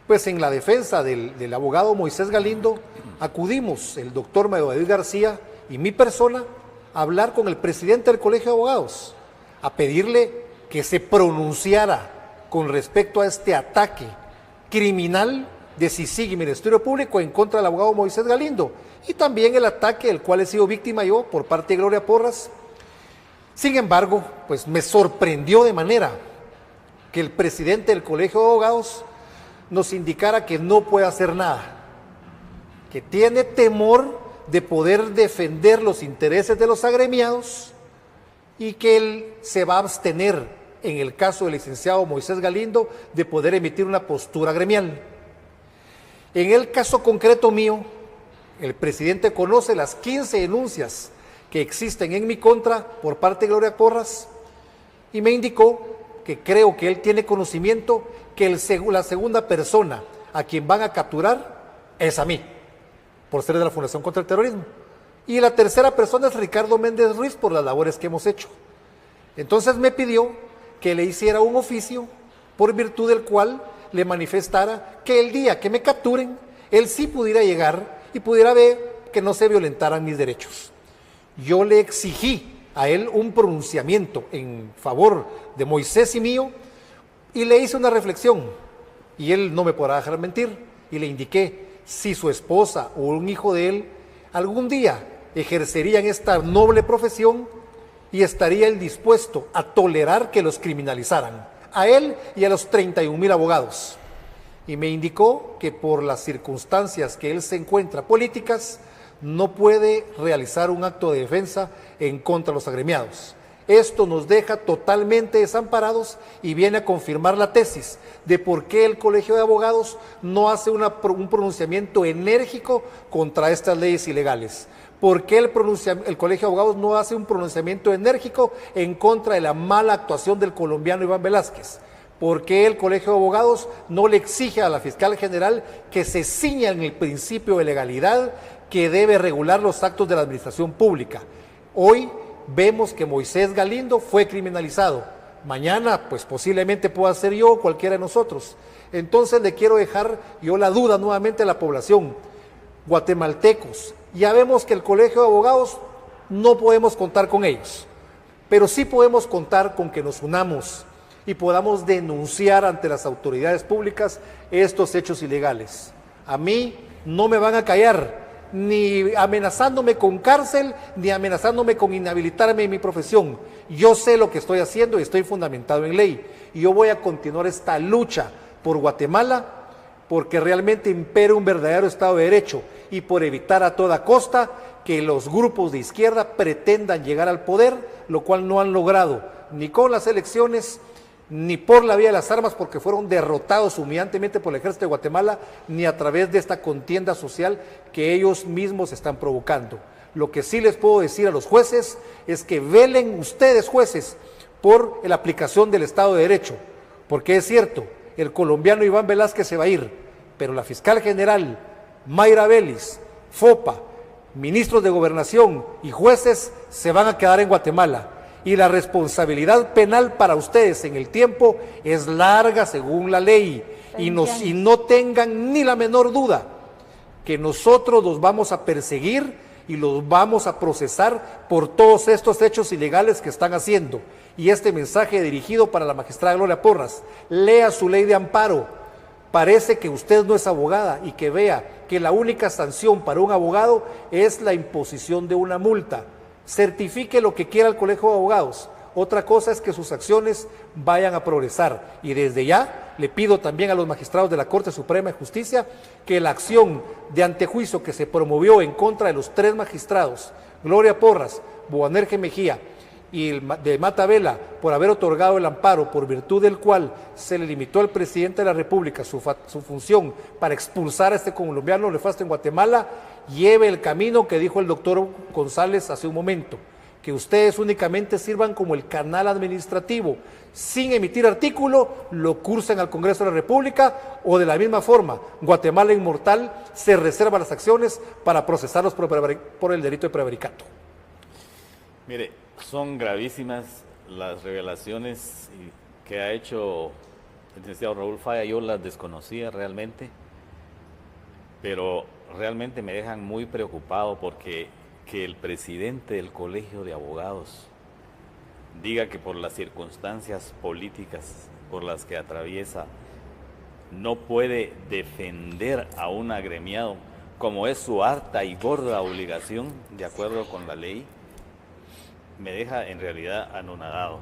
Pues en la defensa del abogado Moisés Galindo acudimos el doctor David García y mi persona a hablar con el presidente del Colegio de Abogados, a pedirle que se pronunciara con respecto a este ataque criminal de CICIG y Ministerio Público en contra del abogado Moisés Galindo, y también el ataque del cual he sido víctima yo por parte de Gloria Porras. Sin embargo, pues me sorprendió de manera que el presidente del Colegio de Abogados nos indicara que no puede hacer nada, que tiene temor de poder defender los intereses de los agremiados y que él se va a abstener, en el caso del licenciado Moisés Galindo, de poder emitir una postura gremial. En el caso concreto mío, el presidente conoce las 15 denuncias que existen en mi contra por parte de Gloria Porras y me indicó que creo que él tiene conocimiento que la segunda persona a quien van a capturar es a mí, por ser de la Fundación contra el Terrorismo. Y la tercera persona es Ricardo Méndez Ruiz por las labores que hemos hecho. Entonces me pidió que le hiciera un oficio por virtud del cual le manifestara que el día que me capturen, él sí pudiera llegar y pudiera ver que no se violentaran mis derechos. Yo le exigí a él un pronunciamiento en favor de Moisés y mío y le hice una reflexión y él no me podrá dejar mentir y le indiqué si su esposa o un hijo de él algún día ejercerían esta noble profesión y estaría él dispuesto a tolerar que los criminalizaran, a él y a los 31,000 abogados. Y me indicó que por las circunstancias que él se encuentra políticas, no puede realizar un acto de defensa en contra de los agremiados. Esto nos deja totalmente desamparados y viene a confirmar la tesis de por qué el Colegio de Abogados no hace un pronunciamiento enérgico contra estas leyes ilegales. ¿Por qué el Colegio de Abogados no hace un pronunciamiento enérgico en contra de la mala actuación del colombiano Iván Velázquez? ¿Por qué el Colegio de Abogados no le exige a la fiscal general que se ciña en el principio de legalidad que debe regular los actos de la administración pública? Hoy vemos que Moisés Galindo fue criminalizado. Mañana, pues posiblemente pueda ser yo o cualquiera de nosotros. Entonces le quiero dejar yo la duda nuevamente a la población. Guatemaltecos, ya vemos que el Colegio de Abogados no podemos contar con ellos, pero sí podemos contar con que nos unamos y podamos denunciar ante las autoridades públicas estos hechos ilegales. A mí no me van a callar, ni amenazándome con cárcel, ni amenazándome con inhabilitarme en mi profesión. Yo sé lo que estoy haciendo y estoy fundamentado en ley. Y yo voy a continuar esta lucha por Guatemala, porque realmente impera un verdadero Estado de Derecho y por evitar a toda costa que los grupos de izquierda pretendan llegar al poder, lo cual no han logrado ni con las elecciones, ni por la vía de las armas, porque fueron derrotados humillantemente por el ejército de Guatemala, ni a través de esta contienda social que ellos mismos están provocando. Lo que sí les puedo decir a los jueces es que velen ustedes, jueces, por la aplicación del Estado de Derecho, porque es cierto, el colombiano Iván Velázquez se va a ir, pero la fiscal general Mayra Vélez, FOPA, ministros de Gobernación y jueces se van a quedar en Guatemala. Y la responsabilidad penal para ustedes en el tiempo es larga según la ley. Y no tengan ni la menor duda que nosotros los vamos a perseguir y los vamos a procesar por todos estos hechos ilegales que están haciendo. Y este mensaje dirigido para la magistrada Gloria Porras: lea su ley de amparo. Parece que usted no es abogada y que vea que la única sanción para un abogado es la imposición de una multa. Certifique lo que quiera el Colegio de Abogados. Otra cosa es que sus acciones vayan a progresar. Y desde ya le pido también a los magistrados de la Corte Suprema de Justicia que la acción de antejuicio que se promovió en contra de los 3 magistrados, Gloria Porras, Boanerges Mejía y de Mata Vela, por haber otorgado el amparo por virtud del cual se le limitó al presidente de la República su función para expulsar a este colombiano nefasto en Guatemala, lleve el camino que dijo el doctor González hace un momento, que ustedes únicamente sirvan como el canal administrativo, sin emitir artículo, lo cursen al Congreso de la República, o de la misma forma, Guatemala Inmortal se reserva las acciones para procesarlos por el delito de prevaricato. Mire, son gravísimas las revelaciones que ha hecho el licenciado Raúl Falla. Yo las desconocía realmente, pero realmente me dejan muy preocupado porque que el presidente del Colegio de Abogados diga que por las circunstancias políticas por las que atraviesa no puede defender a un agremiado como es su harta y gorda obligación de acuerdo con la ley, me deja en realidad anonadado.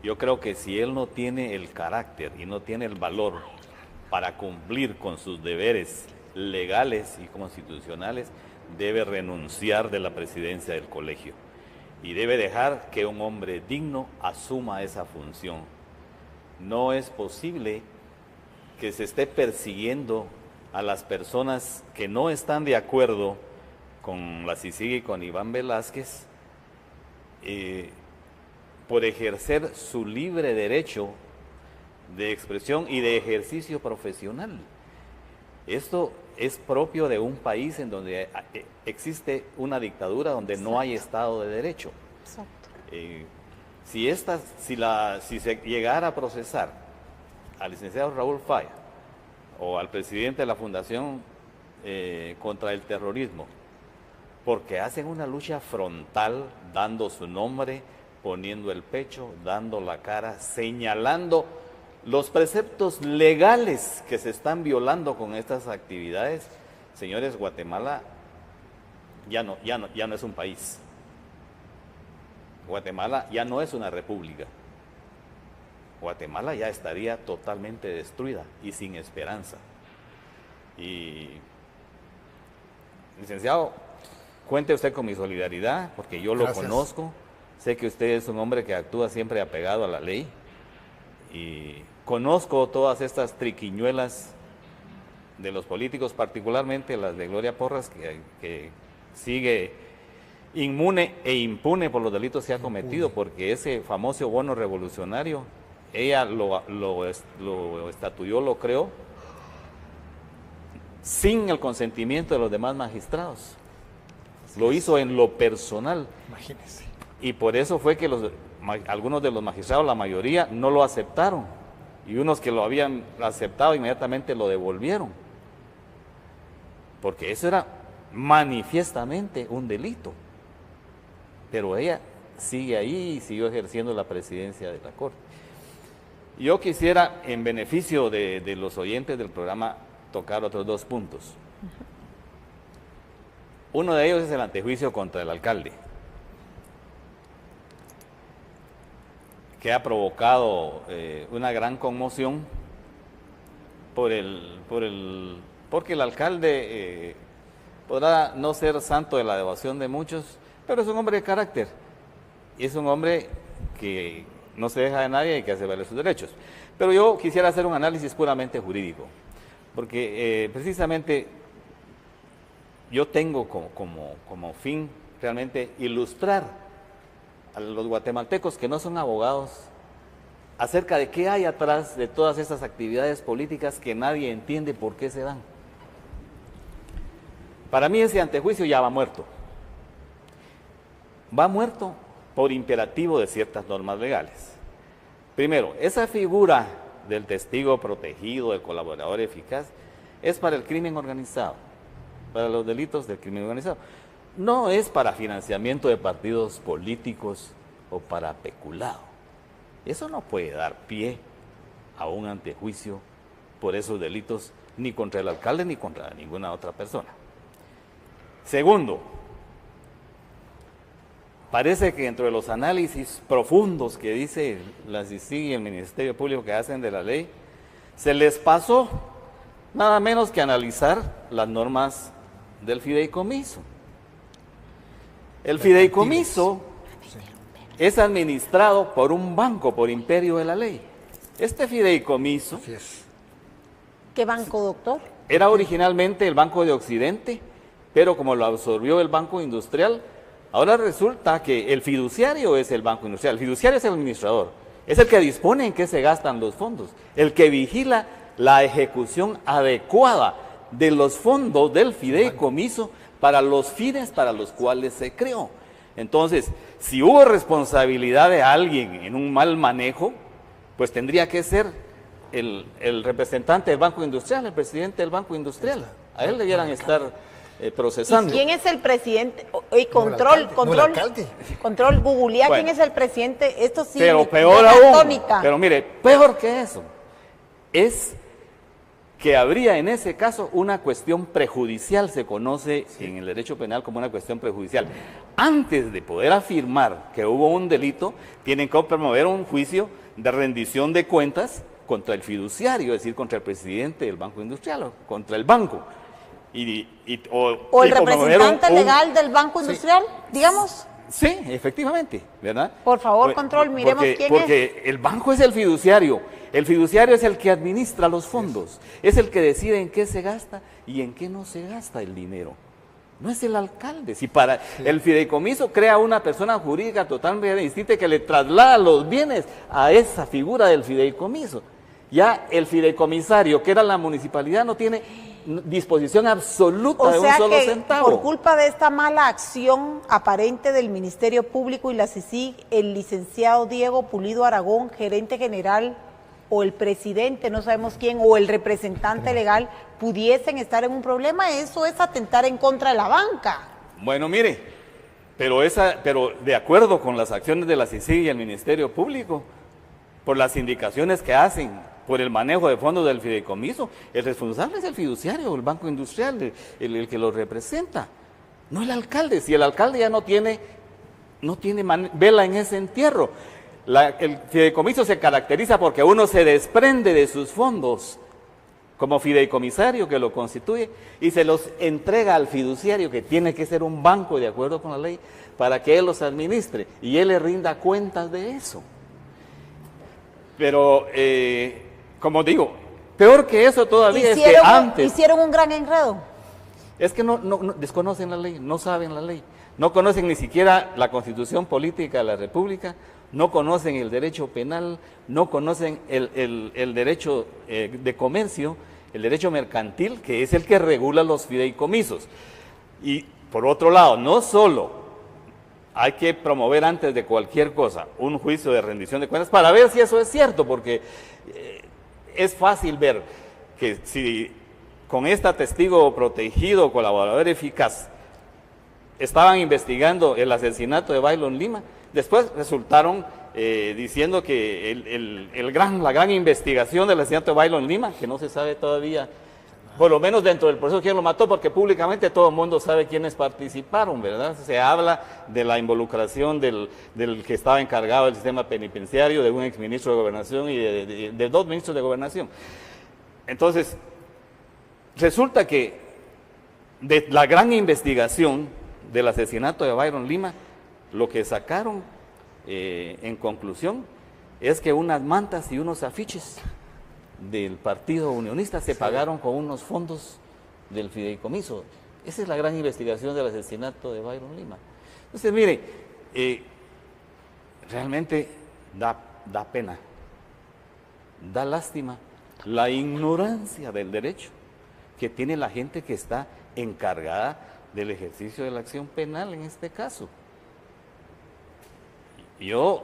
Yo creo que si él no tiene el carácter y no tiene el valor para cumplir con sus deberes legales y constitucionales, debe renunciar de la presidencia del colegio y debe dejar que un hombre digno asuma esa función. No es posible que se esté persiguiendo a las personas que no están de acuerdo con la CICIG y con Iván Velázquez por ejercer su libre derecho de expresión y de ejercicio profesional. Esto es propio de un país en donde existe una dictadura, donde no hay Estado de Derecho. Si se llegara a procesar al licenciado Raúl Falla o al presidente de la Fundación contra el Terrorismo, porque hacen una lucha frontal, dando su nombre, poniendo el pecho, dando la cara, señalando los preceptos legales que se están violando con estas actividades. Señores, Guatemala ya no es un país. Guatemala ya no es una república. Guatemala ya estaría totalmente destruida y sin esperanza. Y, licenciado, cuente usted con mi solidaridad, porque yo lo conozco. Sé que usted es un hombre que actúa siempre apegado a la ley. Y conozco todas estas triquiñuelas de los políticos, particularmente las de Gloria Porras, que sigue inmune e impune por los delitos que ha cometido, porque ese famoso bono revolucionario, ella lo estatuyó, lo creó, sin el consentimiento de los demás magistrados. Lo hizo en lo personal. Imagínense. Y por eso fue que algunos de los magistrados, la mayoría, no lo aceptaron. Y unos que lo habían aceptado inmediatamente lo devolvieron. Porque eso era manifiestamente un delito. Pero ella sigue ahí y siguió ejerciendo la presidencia de la Corte. Yo quisiera, en beneficio de los oyentes del programa, tocar otros 2 puntos. Uno de ellos es el antejuicio contra el alcalde, que ha provocado una gran conmoción porque el alcalde podrá no ser santo de la devoción de muchos, pero es un hombre de carácter, y es un hombre que no se deja de nadie, hay que hacer valer sus derechos. Pero yo quisiera hacer un análisis puramente jurídico, porque precisamente yo tengo como fin realmente ilustrar a los guatemaltecos que no son abogados acerca de qué hay atrás de todas estas actividades políticas que nadie entiende por qué se dan. Para mí ese antejuicio ya va muerto. Va muerto por imperativo de ciertas normas legales. Primero, esa figura del testigo protegido, del colaborador eficaz, es para el crimen organizado, para los delitos del crimen organizado. No es para financiamiento de partidos políticos o para peculado. Eso no puede dar pie a un antejuicio por esos delitos, ni contra el alcalde ni contra ninguna otra persona. Segundo, parece que dentro de los análisis profundos que dice la CICIG y el Ministerio Público que hacen de la ley, se les pasó nada menos que analizar las normas del fideicomiso. El fideicomiso es administrado por un banco, por imperio de la ley. Este fideicomiso ¿Qué banco, doctor? era originalmente el Banco de Occidente, pero como lo absorbió el Banco Industrial, ahora resulta que el fiduciario es el Banco Industrial. El fiduciario es el administrador, es el que dispone en qué se gastan los fondos, el que vigila la ejecución adecuada de los fondos del fideicomiso para los fines para los cuales se creó. Entonces, si hubo responsabilidad de alguien en un mal manejo, pues tendría que ser el representante del Banco Industrial, el presidente del Banco Industrial. A él debieran estar procesando. ¿Y quién es el presidente? Y control, googlea Bueno, quién es el presidente. Esto sí pero me peor deja aún, atónita. pero mire, peor que eso, es que habría en ese caso una cuestión prejudicial, se conoce en el derecho penal como una cuestión prejudicial. Antes de poder afirmar que hubo un delito, tienen que promover un juicio de rendición de cuentas contra el fiduciario, es decir, contra el presidente del Banco Industrial o contra el banco. O el representante legal del Banco Industrial, digamos. Sí, efectivamente, ¿verdad? Por favor, control, miremos quién es. Porque el banco es el fiduciario. El fiduciario es el que administra los fondos. Es el que decide en qué se gasta y en qué no se gasta el dinero. No es el alcalde. Si para el fideicomiso crea una persona jurídica totalmente distinta que le traslada los bienes a esa figura del fideicomiso. Ya el fideicomisario, que era la municipalidad, no tiene disposición absoluta de un solo centavo. Por culpa de esta mala acción aparente del Ministerio Público y la CICIG, el licenciado Diego Pulido Aragón, gerente general, o el presidente, no sabemos quién, o el representante legal, pudiesen estar en un problema. Eso es atentar en contra de la banca. Bueno, mire, pero de acuerdo con las acciones de la CICIG y el Ministerio Público, por las indicaciones que hacen, por el manejo de fondos del fideicomiso, el responsable es el fiduciario, el Banco Industrial, el que lo representa, no el alcalde. Si el alcalde ya no tiene vela en ese entierro. El fideicomiso se caracteriza porque uno se desprende de sus fondos como fideicomisario que lo constituye y se los entrega al fiduciario, que tiene que ser un banco de acuerdo con la ley, para que él los administre y él le rinda cuentas de eso. Pero, como digo, peor que eso todavía es que antes... Hicieron un gran enredo. Es que no desconocen la ley, no saben la ley, no conocen ni siquiera la Constitución Política de la República, no conocen el derecho penal, no conocen el derecho de comercio, el derecho mercantil, que es el que regula los fideicomisos. Y por otro lado, no solo hay que promover antes de cualquier cosa un juicio de rendición de cuentas para ver si eso es cierto, porque es fácil ver que si con este testigo protegido, colaborador eficaz, estaban investigando el asesinato de Baylon Lima, después resultaron diciendo que la gran investigación del asesinato de Baylon Lima, que no se sabe todavía, por lo menos dentro del proceso, quién lo mató, porque públicamente todo el mundo sabe quiénes participaron, ¿verdad? Se habla de la involucración del que estaba encargado del sistema penitenciario, de un exministro de Gobernación y de dos ministros de Gobernación. Entonces, resulta que de la gran investigación del asesinato de Baylon Lima, lo que sacaron en conclusión es que unas mantas y unos afiches del Partido Unionista se pagaron con unos fondos del fideicomiso. Esa es la gran investigación del asesinato de Byron Lima. Entonces, mire, realmente da pena, da lástima la ignorancia del derecho que tiene la gente que está encargada del ejercicio de la acción penal en este caso. Yo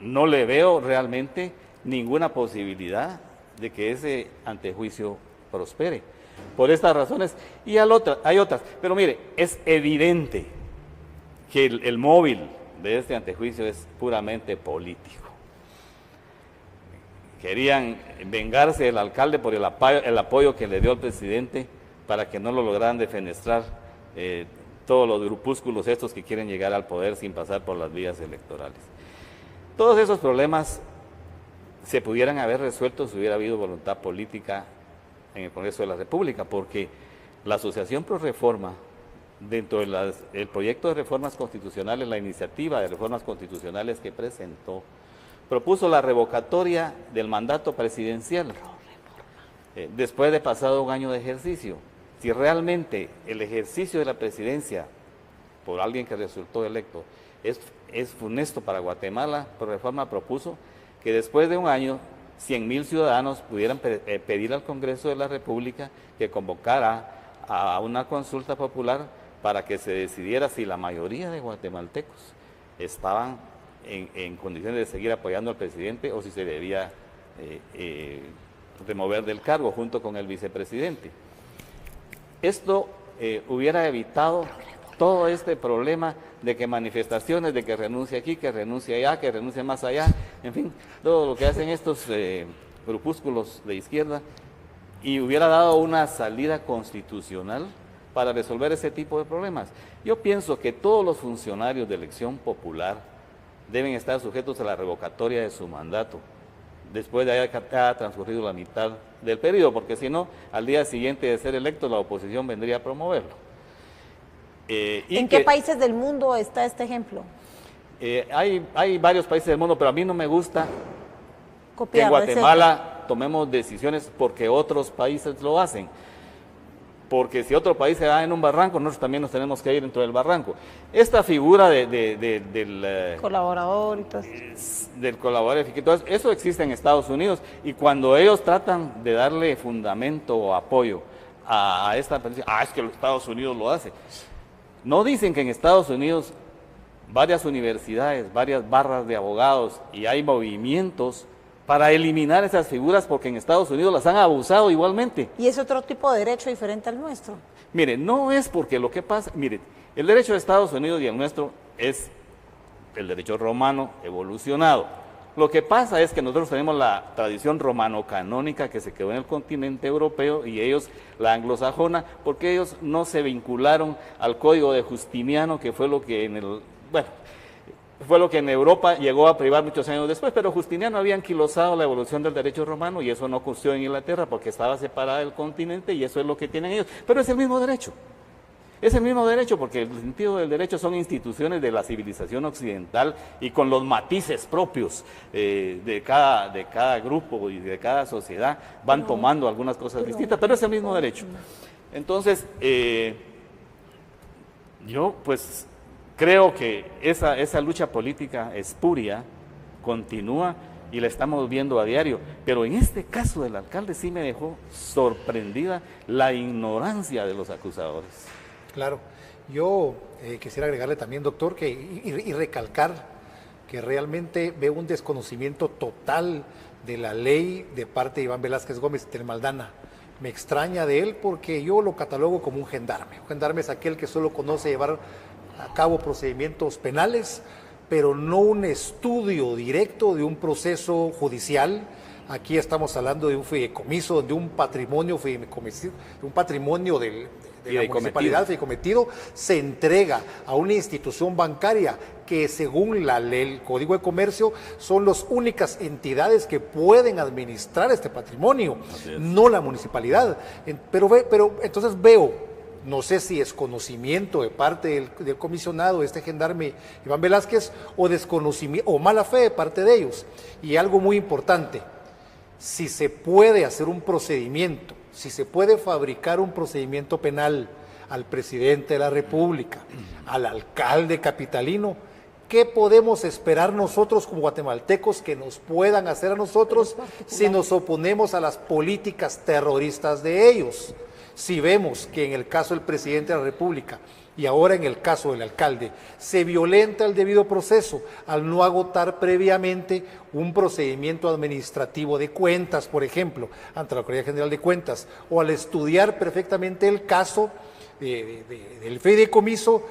no le veo realmente ninguna posibilidad de que ese antejuicio prospere. Por estas razones, y hay otras, pero mire, es evidente que el móvil de este antejuicio es puramente político. Querían vengarse del alcalde por el apoyo que le dio el presidente para que no lo lograran defenestrar todos los grupúsculos estos que quieren llegar al poder sin pasar por las vías electorales. Todos esos problemas se pudieran haber resuelto si hubiera habido voluntad política en el Congreso de la República, porque la Asociación Pro Reforma, dentro del proyecto de reformas constitucionales, la iniciativa de reformas constitucionales que presentó, propuso la revocatoria del mandato presidencial después de pasado un año de ejercicio. Si realmente el ejercicio de la presidencia por alguien que resultó electo es funesto para Guatemala, Pro Reforma propuso que después de un año 100,000 ciudadanos pudieran pedir al Congreso de la República que convocara a una consulta popular para que se decidiera si la mayoría de guatemaltecos estaban en condiciones de seguir apoyando al presidente o si se debía remover del cargo junto con el vicepresidente. Esto hubiera evitado todo este problema de que manifestaciones, de que renuncie aquí, que renuncie allá, que renuncie más allá, en fin, todo lo que hacen estos grupúsculos de izquierda, y hubiera dado una salida constitucional para resolver ese tipo de problemas. Yo pienso que todos los funcionarios de elección popular deben estar sujetos a la revocatoria de su mandato después de haber transcurrido la mitad del periodo, porque si no, al día siguiente de ser electo, la oposición vendría a promoverlo. ¿En qué países del mundo está este ejemplo? Hay varios países del mundo, pero a mí no me gusta que en Guatemala tomemos decisiones porque otros países lo hacen. Porque si otro país se va en un barranco, nosotros también nos tenemos que ir dentro del barranco. Esta figura del colaborador y todo del colaborador, eso existe en Estados Unidos, y cuando ellos tratan de darle fundamento o apoyo a esta petición, es que los Estados Unidos lo hace. No dicen que en Estados Unidos varias universidades, varias barras de abogados, y hay movimientos para eliminar esas figuras porque en Estados Unidos las han abusado igualmente. ¿Y es otro tipo de derecho diferente al nuestro? Mire, no es porque lo que pasa, mire, el derecho de Estados Unidos y el nuestro es el derecho romano evolucionado. Lo que pasa es que nosotros tenemos la tradición romano-canónica que se quedó en el continente europeo y ellos la anglosajona, porque ellos no se vincularon al código de Justiniano, que fue lo que en Europa llegó a privar muchos años después, pero Justiniano había anquilosado la evolución del derecho romano y eso no ocurrió en Inglaterra porque estaba separada del continente y eso es lo que tienen ellos, pero es el mismo derecho. Es el mismo derecho porque el sentido del derecho son instituciones de la civilización occidental y con los matices propios de cada grupo y de cada sociedad van tomando algunas cosas distintas, pero es el mismo derecho. Entonces, yo pues creo que esa lucha política espuria continúa y la estamos viendo a diario, pero en este caso del alcalde sí me dejó sorprendida la ignorancia de los acusadores. Claro, yo quisiera agregarle también, doctor, y recalcar que realmente veo un desconocimiento total de la ley de parte de Iván Velázquez Gómez y Tel Maldana. Me extraña de él porque yo lo catalogo como un gendarme. Un gendarme es aquel que solo conoce llevar a cabo procedimientos penales, pero no un estudio directo de un proceso judicial. Aquí estamos hablando de un fideicomiso, de un patrimonio fideicomiso, de un patrimonio de la municipalidad fideicomiso, se entrega a una institución bancaria que según la ley, el Código de Comercio, son las únicas entidades que pueden administrar este patrimonio, no la municipalidad. Pero entonces veo no sé si es conocimiento de parte del comisionado, este gendarme Iván Velázquez, o desconocimiento o mala fe de parte de ellos. Y algo muy importante, si se puede hacer un procedimiento, si se puede fabricar un procedimiento penal al presidente de la República, al alcalde capitalino, ¿qué podemos esperar nosotros como guatemaltecos que nos puedan hacer a nosotros si nos oponemos a las políticas terroristas de ellos? Si vemos que en el caso del presidente de la República y ahora en el caso del alcalde se violenta el debido proceso al no agotar previamente un procedimiento administrativo de cuentas, por ejemplo, ante la Procuraduría General de Cuentas, o al estudiar perfectamente el caso del fideicomiso,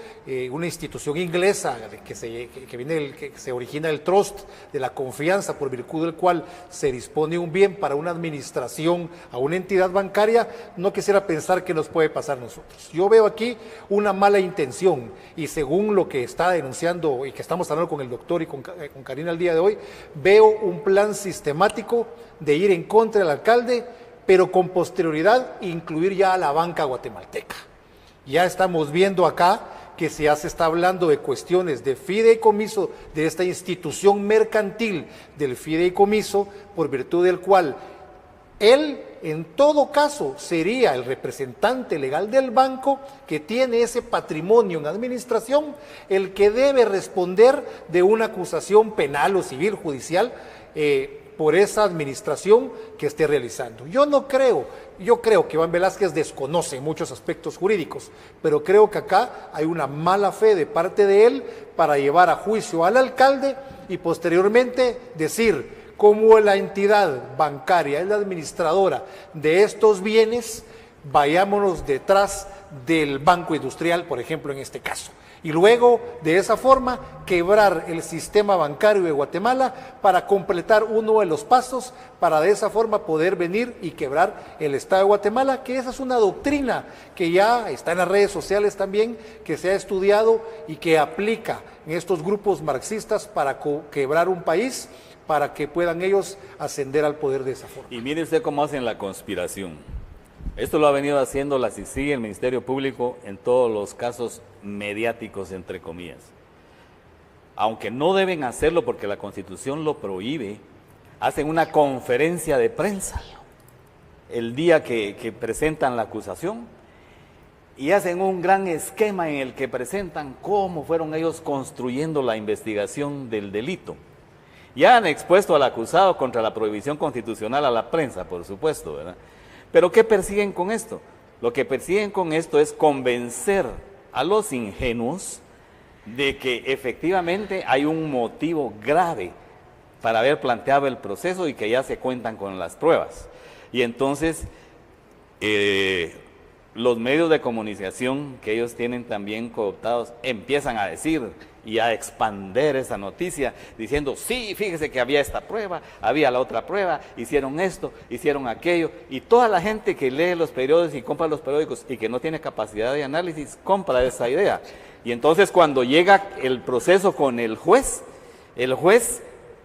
una institución inglesa que se origina del trust, de la confianza por virtud del cual se dispone un bien para una administración a una entidad bancaria, no quisiera pensar que nos puede pasar a nosotros. Yo veo aquí una mala intención y según lo que está denunciando y que estamos hablando con el doctor y con Karina el día de hoy, veo un plan sistemático de ir en contra del alcalde, pero con posterioridad incluir ya a la banca guatemalteca. Ya estamos viendo acá que ya se está hablando de cuestiones de fideicomiso, de esta institución mercantil del fideicomiso, por virtud del cual él, en todo caso, sería el representante legal del banco que tiene ese patrimonio en administración, el que debe responder de una acusación penal o civil, judicial, por esa administración que esté realizando. Yo creo que Iván Velázquez desconoce muchos aspectos jurídicos, pero creo que acá hay una mala fe de parte de él para llevar a juicio al alcalde y posteriormente decir, como la entidad bancaria es la administradora de estos bienes, vayámonos detrás del Banco Industrial, por ejemplo, en este caso. Y luego, de esa forma, quebrar el sistema bancario de Guatemala para completar uno de los pasos, para de esa forma poder venir y quebrar el Estado de Guatemala, que esa es una doctrina que ya está en las redes sociales también, que se ha estudiado y que aplica en estos grupos marxistas para quebrar un país, para que puedan ellos ascender al poder de esa forma. Y mire usted cómo hacen la conspiración. Esto lo ha venido haciendo la CICIG, el Ministerio Público, en todos los casos mediáticos, entre comillas. Aunque no deben hacerlo porque la Constitución lo prohíbe, hacen una conferencia de prensa el día que presentan la acusación y hacen un gran esquema en el que presentan cómo fueron ellos construyendo la investigación del delito. Ya han expuesto al acusado contra la prohibición constitucional a la prensa, por supuesto, ¿verdad? Pero ¿qué persiguen con esto? Lo que persiguen con esto es convencer a los ingenuos de que efectivamente hay un motivo grave para haber planteado el proceso y que ya se cuentan con las pruebas. Y entonces los medios de comunicación que ellos tienen también cooptados empiezan a decir y a expander esa noticia diciendo, sí, fíjese que había esta prueba, había la otra prueba, hicieron esto, hicieron aquello, y toda la gente que lee los periódicos y compra los periódicos y que no tiene capacidad de análisis, compra esa idea. Y entonces cuando llega el proceso con el juez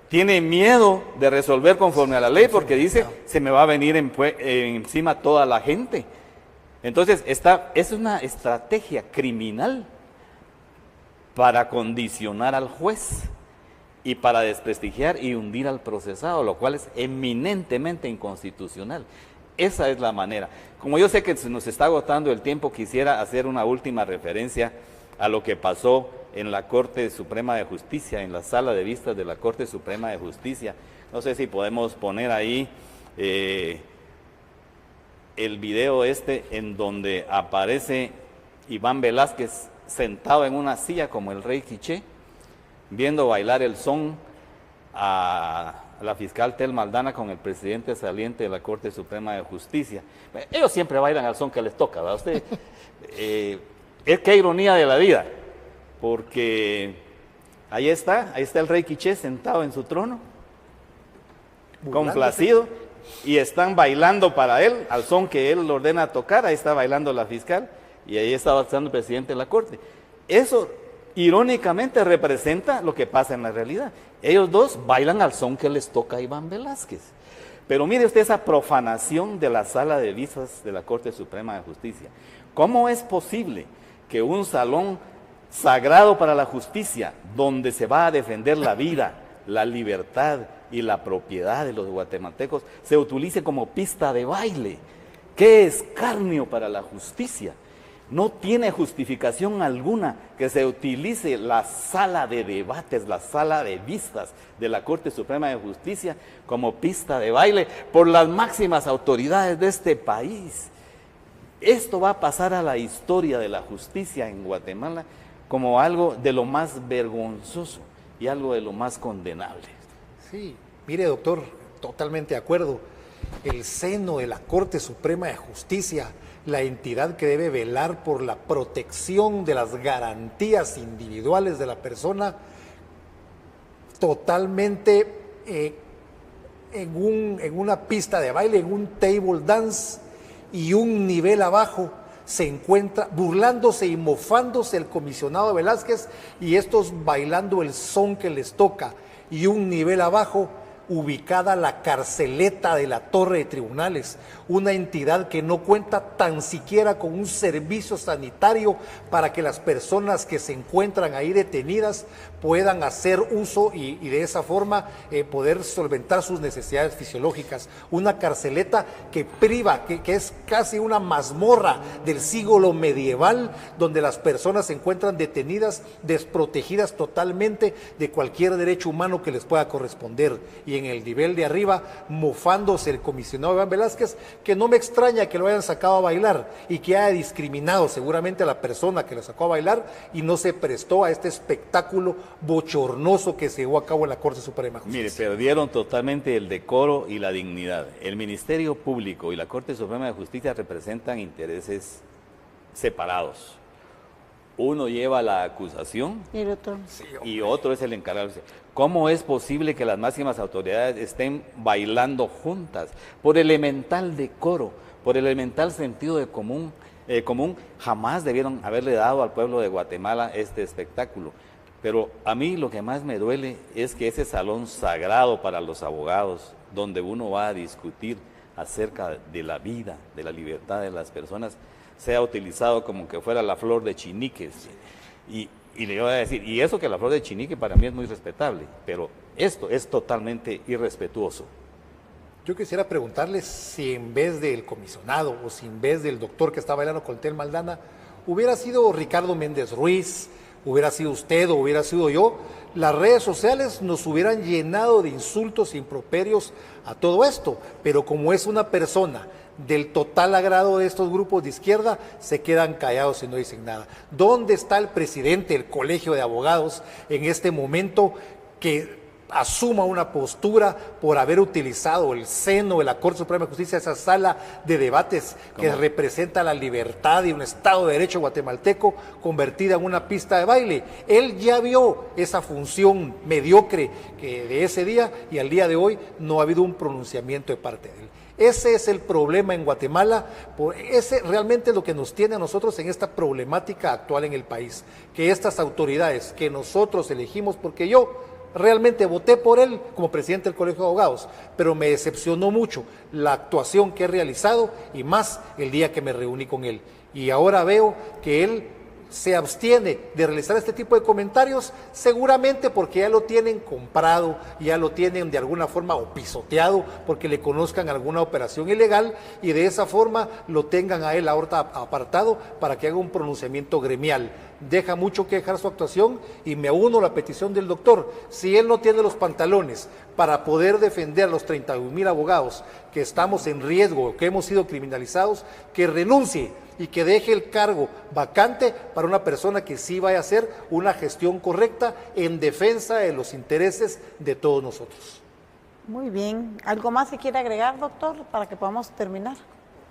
tiene miedo de resolver conforme a la ley porque dice, se me va a venir encima toda la gente. Entonces, es una estrategia criminal para condicionar al juez y para desprestigiar y hundir al procesado, lo cual es eminentemente inconstitucional. Esa es la manera. Como yo sé que se nos está agotando el tiempo, quisiera hacer una última referencia a lo que pasó en la Corte Suprema de Justicia, en la sala de vistas de la Corte Suprema de Justicia. No sé si podemos poner ahí el video en donde aparece Iván Velázquez sentado en una silla como el rey Quiché, viendo bailar el son a la fiscal Tel Maldana con el presidente saliente de la Corte Suprema de Justicia. Ellos siempre bailan al son que les toca, ¿verdad? Usted, qué ironía de la vida, porque ahí está el rey Quiché sentado en su trono, complacido, y están bailando para él, al son que él le ordena tocar. Ahí está bailando la fiscal, y ahí está bailando el presidente de la Corte. Eso, irónicamente, representa lo que pasa en la realidad. Ellos dos bailan al son que les toca a Iván Velázquez. Pero mire usted esa profanación de la sala de vistas de la Corte Suprema de Justicia. ¿Cómo es posible que un salón sagrado para la justicia, donde se va a defender la vida, la libertad y la propiedad de los guatemaltecos, se utilice como pista de baile? ¡Qué escarnio para la justicia! No tiene justificación alguna que se utilice la sala de debates, la sala de vistas de la Corte Suprema de Justicia como pista de baile por las máximas autoridades de este país. Esto va a pasar a la historia de la justicia en Guatemala como algo de lo más vergonzoso y algo de lo más condenable. Sí, mire, doctor, totalmente de acuerdo. El seno de la Corte Suprema de Justicia, la entidad que debe velar por la protección de las garantías individuales de la persona, totalmente en una pista de baile, en un table dance, y un nivel abajo se encuentra burlándose y mofándose el comisionado Velázquez y estos bailando el son que les toca, y un nivel abajo ubicada la carceleta de la Torre de Tribunales, una entidad que no cuenta tan siquiera con un servicio sanitario para que las personas que se encuentran ahí detenidas puedan hacer uso y de esa forma poder solventar sus necesidades fisiológicas. Una carceleta que priva, que es casi una mazmorra del siglo medieval, donde las personas se encuentran detenidas, desprotegidas totalmente de cualquier derecho humano que les pueda corresponder. Y en el nivel de arriba, mofándose el comisionado Iván Velázquez, que no me extraña que lo hayan sacado a bailar y que haya discriminado seguramente a la persona que lo sacó a bailar y no se prestó a este espectáculo bochornoso que se llevó a cabo en la Corte Suprema de Justicia. Mire, perdieron totalmente el decoro y la dignidad. El Ministerio Público y la Corte Suprema de Justicia representan intereses separados. Uno lleva la acusación Y el otro. y otro es el encargado. ¿Cómo es posible que las máximas autoridades estén bailando juntas? Por elemental decoro, por elemental sentido de común, jamás debieron haberle dado al pueblo de Guatemala este espectáculo. Pero a mí lo que más me duele es que ese salón sagrado para los abogados, donde uno va a discutir acerca de la vida, de la libertad de las personas, sea utilizado como que fuera la flor de chiniques. Y le voy a decir, y eso que la flor de chinique para mí es muy respetable, pero esto es totalmente irrespetuoso. Yo quisiera preguntarles si en vez del comisionado o si en vez del doctor que está bailando con Tel Maldana, hubiera sido Ricardo Méndez Ruiz, hubiera sido usted o hubiera sido yo, las redes sociales nos hubieran llenado de insultos e improperios a todo esto, pero como es una persona del total agrado de estos grupos de izquierda, se quedan callados y no dicen nada. ¿Dónde está el presidente del Colegio de Abogados en este momento que asuma una postura por haber utilizado el seno de la Corte Suprema de Justicia, esa sala de debates que representa la libertad y un Estado de Derecho guatemalteco, convertida en una pista de baile? Él ya vio esa función mediocre de ese día y al día de hoy no ha habido un pronunciamiento de parte de él. Ese es el problema en Guatemala, ese realmente es lo que nos tiene a nosotros en esta problemática actual en el país, que estas autoridades que nosotros elegimos, porque yo realmente voté por él como presidente del Colegio de Abogados, pero me decepcionó mucho la actuación que he realizado y más el día que me reuní con él. Y ahora veo que él se abstiene de realizar este tipo de comentarios, seguramente porque ya lo tienen comprado, ya lo tienen de alguna forma o pisoteado, porque le conozcan alguna operación ilegal y de esa forma lo tengan a él ahorita apartado para que haga un pronunciamiento gremial. Deja mucho que dejar su actuación y me uno a la petición del doctor. Si él no tiene los pantalones para poder defender a los 31,000 abogados que estamos en riesgo, que hemos sido criminalizados, que renuncie y que deje el cargo vacante para una persona que sí vaya a hacer una gestión correcta en defensa de los intereses de todos nosotros. Muy bien. ¿Algo más que quiere agregar, doctor, para que podamos terminar?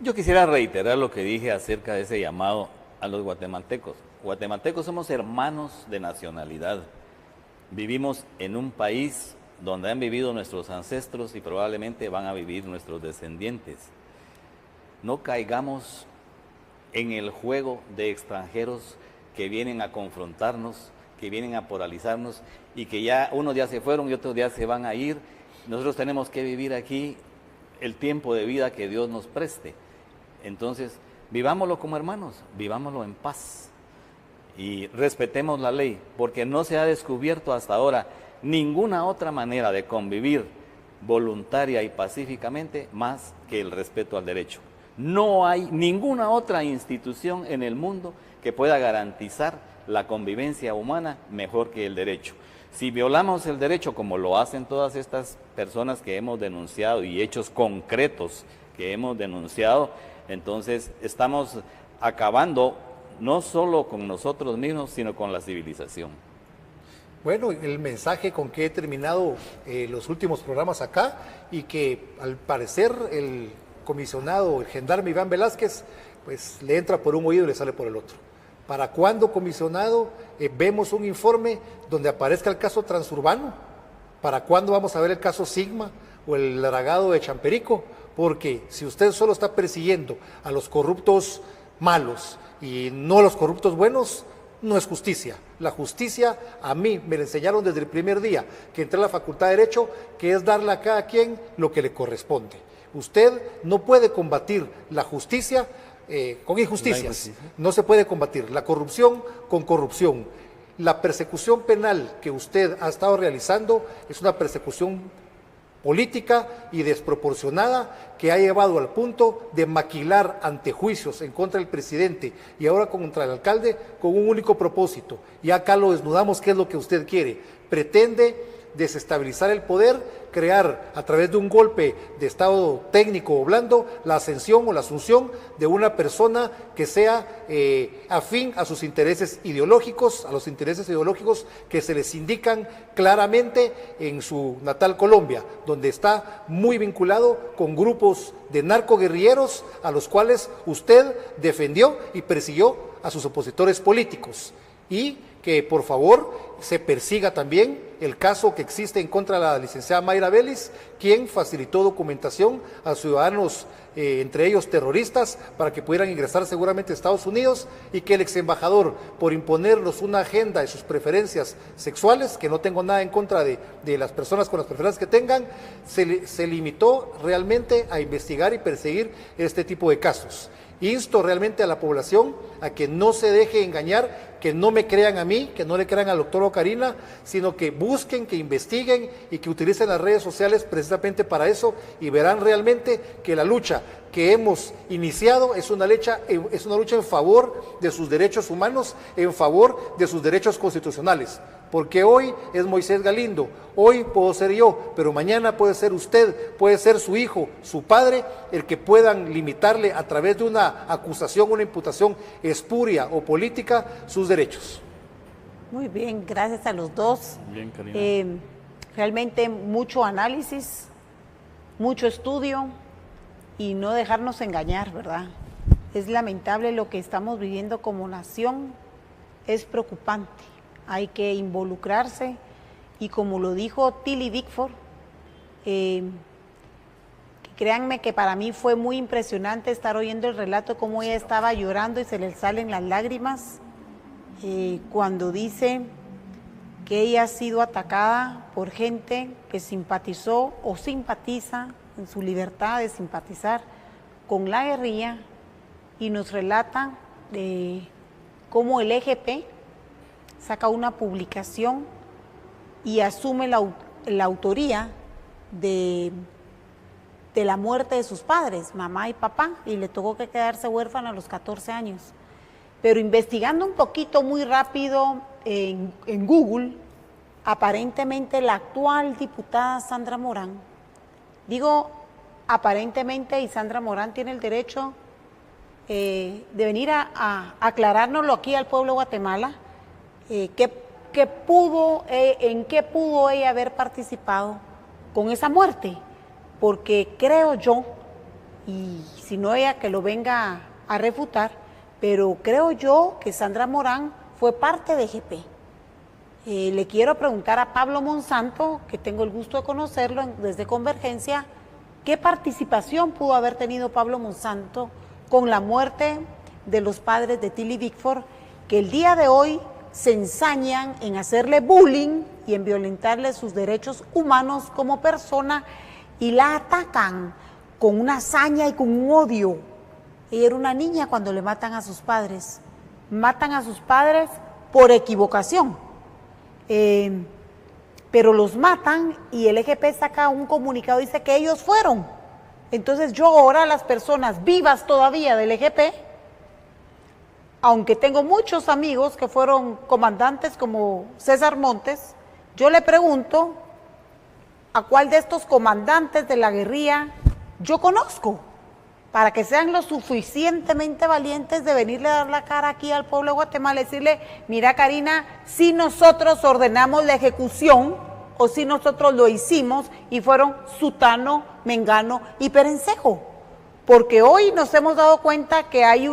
Yo quisiera reiterar lo que dije acerca de ese llamado a los guatemaltecos. Guatemaltecos somos hermanos de nacionalidad. Vivimos en un país donde han vivido nuestros ancestros y probablemente van a vivir nuestros descendientes. No caigamos en el juego de extranjeros que vienen a confrontarnos, que vienen a polarizarnos y que ya unos ya se fueron y otros ya se van a ir. Nosotros tenemos que vivir aquí el tiempo de vida que Dios nos preste. Entonces, vivámoslo como hermanos, vivámoslo en paz y respetemos la ley, porque no se ha descubierto hasta ahora ninguna otra manera de convivir voluntaria y pacíficamente más que el respeto al derecho. No hay ninguna otra institución en el mundo que pueda garantizar la convivencia humana mejor que el derecho. Si violamos el derecho, como lo hacen todas estas personas que hemos denunciado y hechos concretos que hemos denunciado, entonces estamos acabando no solo con nosotros mismos, sino con la civilización. Bueno, el mensaje con que he terminado los últimos programas acá, y que al parecer el comisionado, el gendarme Iván Velázquez, pues le entra por un oído y le sale por el otro. ¿Para cuándo, comisionado, vemos un informe donde aparezca el caso Transurbano? ¿Para cuándo vamos a ver el caso Sigma o el dragado de Champerico? Porque si usted solo está persiguiendo a los corruptos malos y no a los corruptos buenos, no es justicia. La justicia, a mí me la enseñaron desde el primer día que entré a la Facultad de Derecho, que es darle a cada quien lo que le corresponde. Usted no puede combatir la justicia con injusticias, no se puede combatir la corrupción con corrupción. La persecución penal que usted ha estado realizando es una persecución política y desproporcionada que ha llevado al punto de maquilar antejuicios en contra del presidente y ahora contra el alcalde con un único propósito. Y acá lo desnudamos, ¿qué es lo que usted quiere? Pretende desestabilizar el poder, crear a través de un golpe de estado técnico o blando la ascensión o la asunción de una persona que sea afín a sus intereses ideológicos, a los intereses ideológicos que se les indican claramente en su natal Colombia, donde está muy vinculado con grupos de narcoguerrilleros a los cuales usted defendió y persiguió a sus opositores políticos. Y que por favor se persiga también el caso que existe en contra de la licenciada Mayra Vélez, quien facilitó documentación a ciudadanos, entre ellos terroristas, para que pudieran ingresar seguramente a Estados Unidos, y que el ex embajador, por imponernos una agenda de sus preferencias sexuales, que no tengo nada en contra de las personas con las preferencias que tengan, se limitó realmente a investigar y perseguir este tipo de casos. Insto realmente a la población a que no se deje engañar, que no me crean a mí, que no le crean al doctor Ocarina, sino que busquen, que investiguen y que utilicen las redes sociales precisamente para eso, y verán realmente que la lucha que hemos iniciado es una lucha en favor de sus derechos humanos, en favor de sus derechos constitucionales. Porque hoy es Moisés Galindo, hoy puedo ser yo, pero mañana puede ser usted, puede ser su hijo, su padre, el que puedan limitarle a través de una acusación, una imputación espuria o política sus derechos. Muy bien, gracias a los dos. Bien, Karina. Realmente mucho análisis, mucho estudio y no dejarnos engañar, ¿verdad? Es lamentable lo que estamos viviendo como nación, es preocupante. Hay que involucrarse y como lo dijo Tilly Bickford, créanme que para mí fue muy impresionante estar oyendo el relato, cómo ella estaba llorando y se le salen las lágrimas cuando dice que ella ha sido atacada por gente que simpatizó o simpatiza en su libertad de simpatizar con la guerrilla, y nos relata cómo el EGP saca una publicación y asume la autoría de la muerte de sus padres, mamá y papá, y le tocó que quedarse huérfana a los 14 años. Pero investigando un poquito muy rápido en Google, aparentemente la actual diputada Sandra Morán, digo aparentemente, y Sandra Morán tiene el derecho de venir a aclarárnoslo aquí al pueblo de Guatemala, en qué pudo ella haber participado con esa muerte, porque creo yo, y si no ella que lo venga a refutar, pero creo yo que Sandra Morán fue parte de EGP. Le quiero preguntar a Pablo Monsanto, que tengo el gusto de conocerlo desde Convergencia, ¿qué participación pudo haber tenido Pablo Monsanto con la muerte de los padres de Tilly Bickford, que el día de hoy se ensañan en hacerle bullying y en violentarle sus derechos humanos como persona, y la atacan con una hazaña y con un odio Ella era una niña cuando le matan a sus padres. Matan a sus padres por equivocación. Pero los matan y el EGP saca un comunicado, dice que ellos fueron. Entonces yo ahora a las personas vivas todavía del EGP, aunque tengo muchos amigos que fueron comandantes como César Montes, yo le pregunto a cuál de estos comandantes de la guerrilla yo conozco, para que sean lo suficientemente valientes de venirle a dar la cara aquí al pueblo de Guatemala y decirle, mira Karina, si nosotros ordenamos la ejecución o si nosotros lo hicimos y fueron Sutano, Mengano y Perencejo, porque hoy nos hemos dado cuenta que hay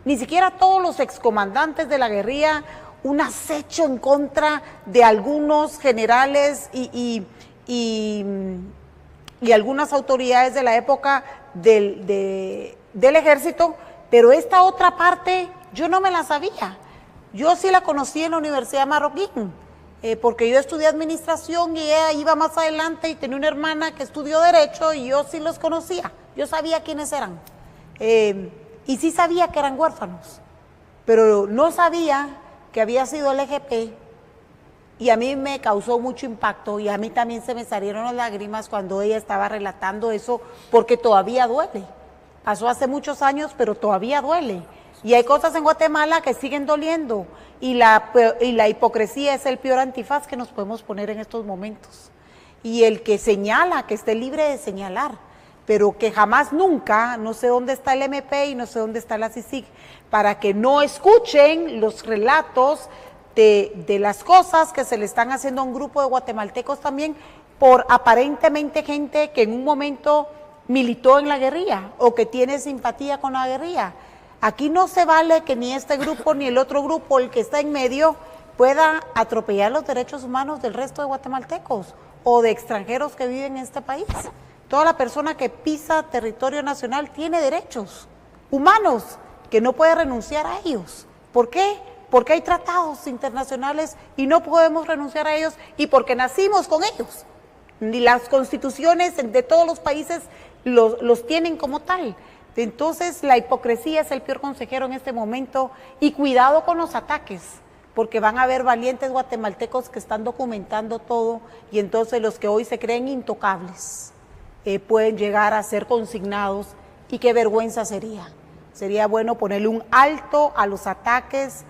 ni siquiera todos los excomandantes de la guerrilla, un acecho en contra de algunos generales y algunas autoridades de la época del ejército, pero esta otra parte yo no me la sabía. Yo sí la conocí en la Universidad Marroquín, porque yo estudié administración y ella iba más adelante y tenía una hermana que estudió derecho y yo sí los conocía, yo sabía quiénes eran, y sí sabía que eran huérfanos, pero no sabía que había sido el EGP. Y a mí me causó mucho impacto y a mí también se me salieron las lágrimas cuando ella estaba relatando eso, porque todavía duele. Pasó hace muchos años, pero todavía duele. Y hay cosas en Guatemala que siguen doliendo y la hipocresía es el peor antifaz que nos podemos poner en estos momentos. Y el que señala, que esté libre de señalar, pero que jamás nunca, no sé dónde está el MP y no sé dónde está la CICIG, para que no escuchen los relatos de las cosas que se le están haciendo a un grupo de guatemaltecos también por aparentemente gente que en un momento militó en la guerrilla o que tiene simpatía con la guerrilla. Aquí no se vale que ni este grupo ni el otro grupo, el que está en medio, pueda atropellar los derechos humanos del resto de guatemaltecos o de extranjeros que viven en este país. Toda la persona que pisa territorio nacional tiene derechos humanos que no puede renunciar a ellos. ¿Por qué? Porque hay tratados internacionales y no podemos renunciar a ellos y porque nacimos con ellos. Ni las constituciones de todos los países los tienen como tal. Entonces la hipocresía es el peor consejero en este momento y cuidado con los ataques, porque van a haber valientes guatemaltecos que están documentando todo y entonces los que hoy se creen intocables pueden llegar a ser consignados y qué vergüenza sería. Sería bueno ponerle un alto a los ataques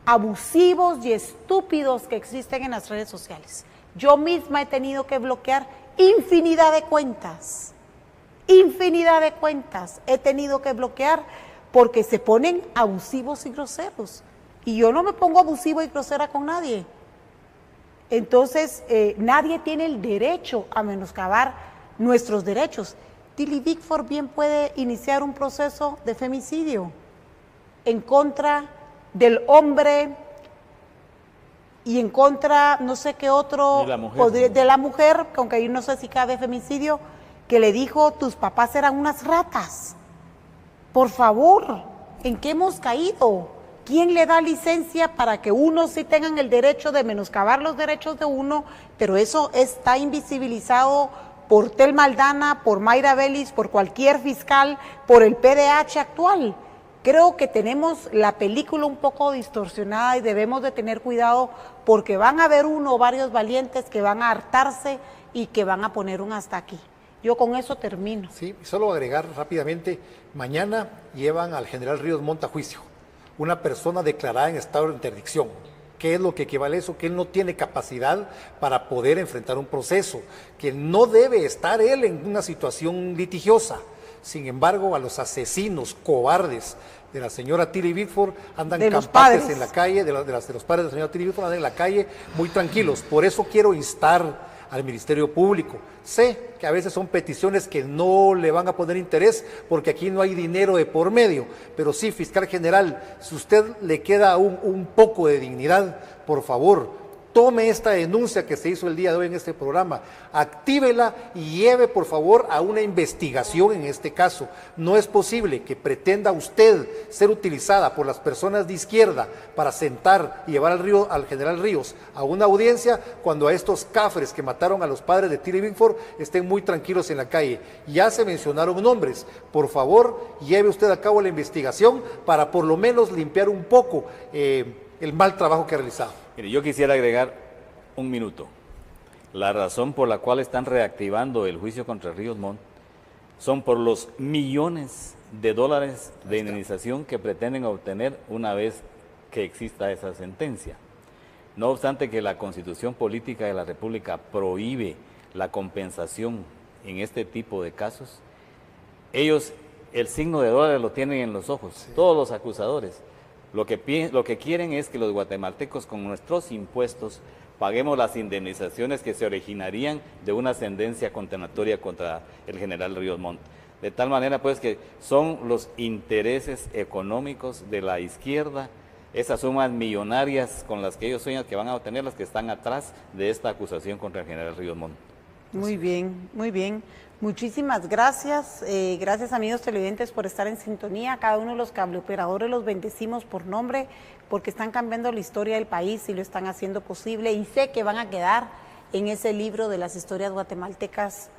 abusivos y estúpidos que existen en las redes sociales. Yo misma he tenido que bloquear infinidad de cuentas he tenido que bloquear porque se ponen abusivos y groseros. Y yo no me pongo abusiva y grosera con nadie. Entonces, nadie tiene el derecho a menoscabar nuestros derechos. Tilly Bickford bien puede iniciar un proceso de femicidio en contra del hombre y en contra, no sé qué otro, de la mujer, aunque ahí no sé si cabe femicidio, que le dijo, tus papás eran unas ratas. Por favor, ¿en qué hemos caído? ¿Quién le da licencia para que unos sí tengan el derecho de menoscabar los derechos de uno? Pero eso está invisibilizado por Tel Maldana, por Mayra Vélez, por cualquier fiscal, por el PDH actual. Creo que tenemos la película un poco distorsionada y debemos de tener cuidado porque van a haber uno o varios valientes que van a hartarse y que van a poner un hasta aquí. Yo con eso termino. Sí, solo agregar rápidamente, mañana llevan al general Ríos Montt a juicio, una persona declarada en estado de interdicción. ¿Qué es lo que equivale a eso? Que él no tiene capacidad para poder enfrentar un proceso, que no debe estar él en una situación litigiosa. Sin embargo, a los asesinos cobardes de la señora Tilly Bickford andan campantes en la calle, de los padres de la señora Tilly Bickford andan en la calle muy tranquilos. Por eso quiero instar al Ministerio Público. Sé que a veces son peticiones que no le van a poner interés porque aquí no hay dinero de por medio, pero sí, fiscal general, si usted le queda un poco de dignidad, por favor, tome esta denuncia que se hizo el día de hoy en este programa, actívela y lleve por favor a una investigación en este caso. No es posible que pretenda usted ser utilizada por las personas de izquierda para sentar y llevar al general Ríos a una audiencia cuando a estos cafres que mataron a los padres de Tilly Bickford estén muy tranquilos en la calle. Ya se mencionaron nombres. Por favor, lleve usted a cabo la investigación para por lo menos limpiar un poco el mal trabajo que ha realizado. Mire, yo quisiera agregar un minuto. La razón por la cual están reactivando el juicio contra Ríos Montt son por los millones de dólares de indemnización que pretenden obtener una vez que exista esa sentencia. No obstante que la Constitución Política de la República prohíbe la compensación en este tipo de casos, ellos el signo de dólar lo tienen en los ojos, sí. Todos los acusadores. Lo que quieren es que los guatemaltecos con nuestros impuestos paguemos las indemnizaciones que se originarían de una sentencia condenatoria contra el general Ríos Montt. De tal manera pues que son los intereses económicos de la izquierda, esas sumas millonarias con las que ellos sueñan que van a obtener, las que están atrás de esta acusación contra el general Ríos Montt. Muy bien, muy bien. Muchísimas gracias. Gracias, amigos televidentes, por estar en sintonía. Cada uno de los cableoperadores los bendecimos por nombre, porque están cambiando la historia del país y lo están haciendo posible. Y sé que van a quedar en ese libro de las historias guatemaltecas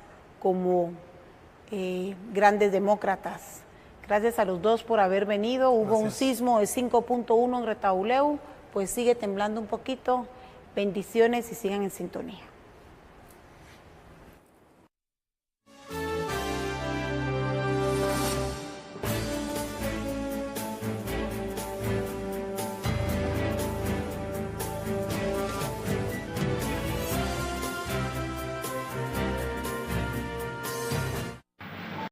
como grandes demócratas. Gracias a los dos por haber venido. Hubo un sismo de 5.1 en Retauleu, pues sigue temblando un poquito. Bendiciones y sigan en sintonía.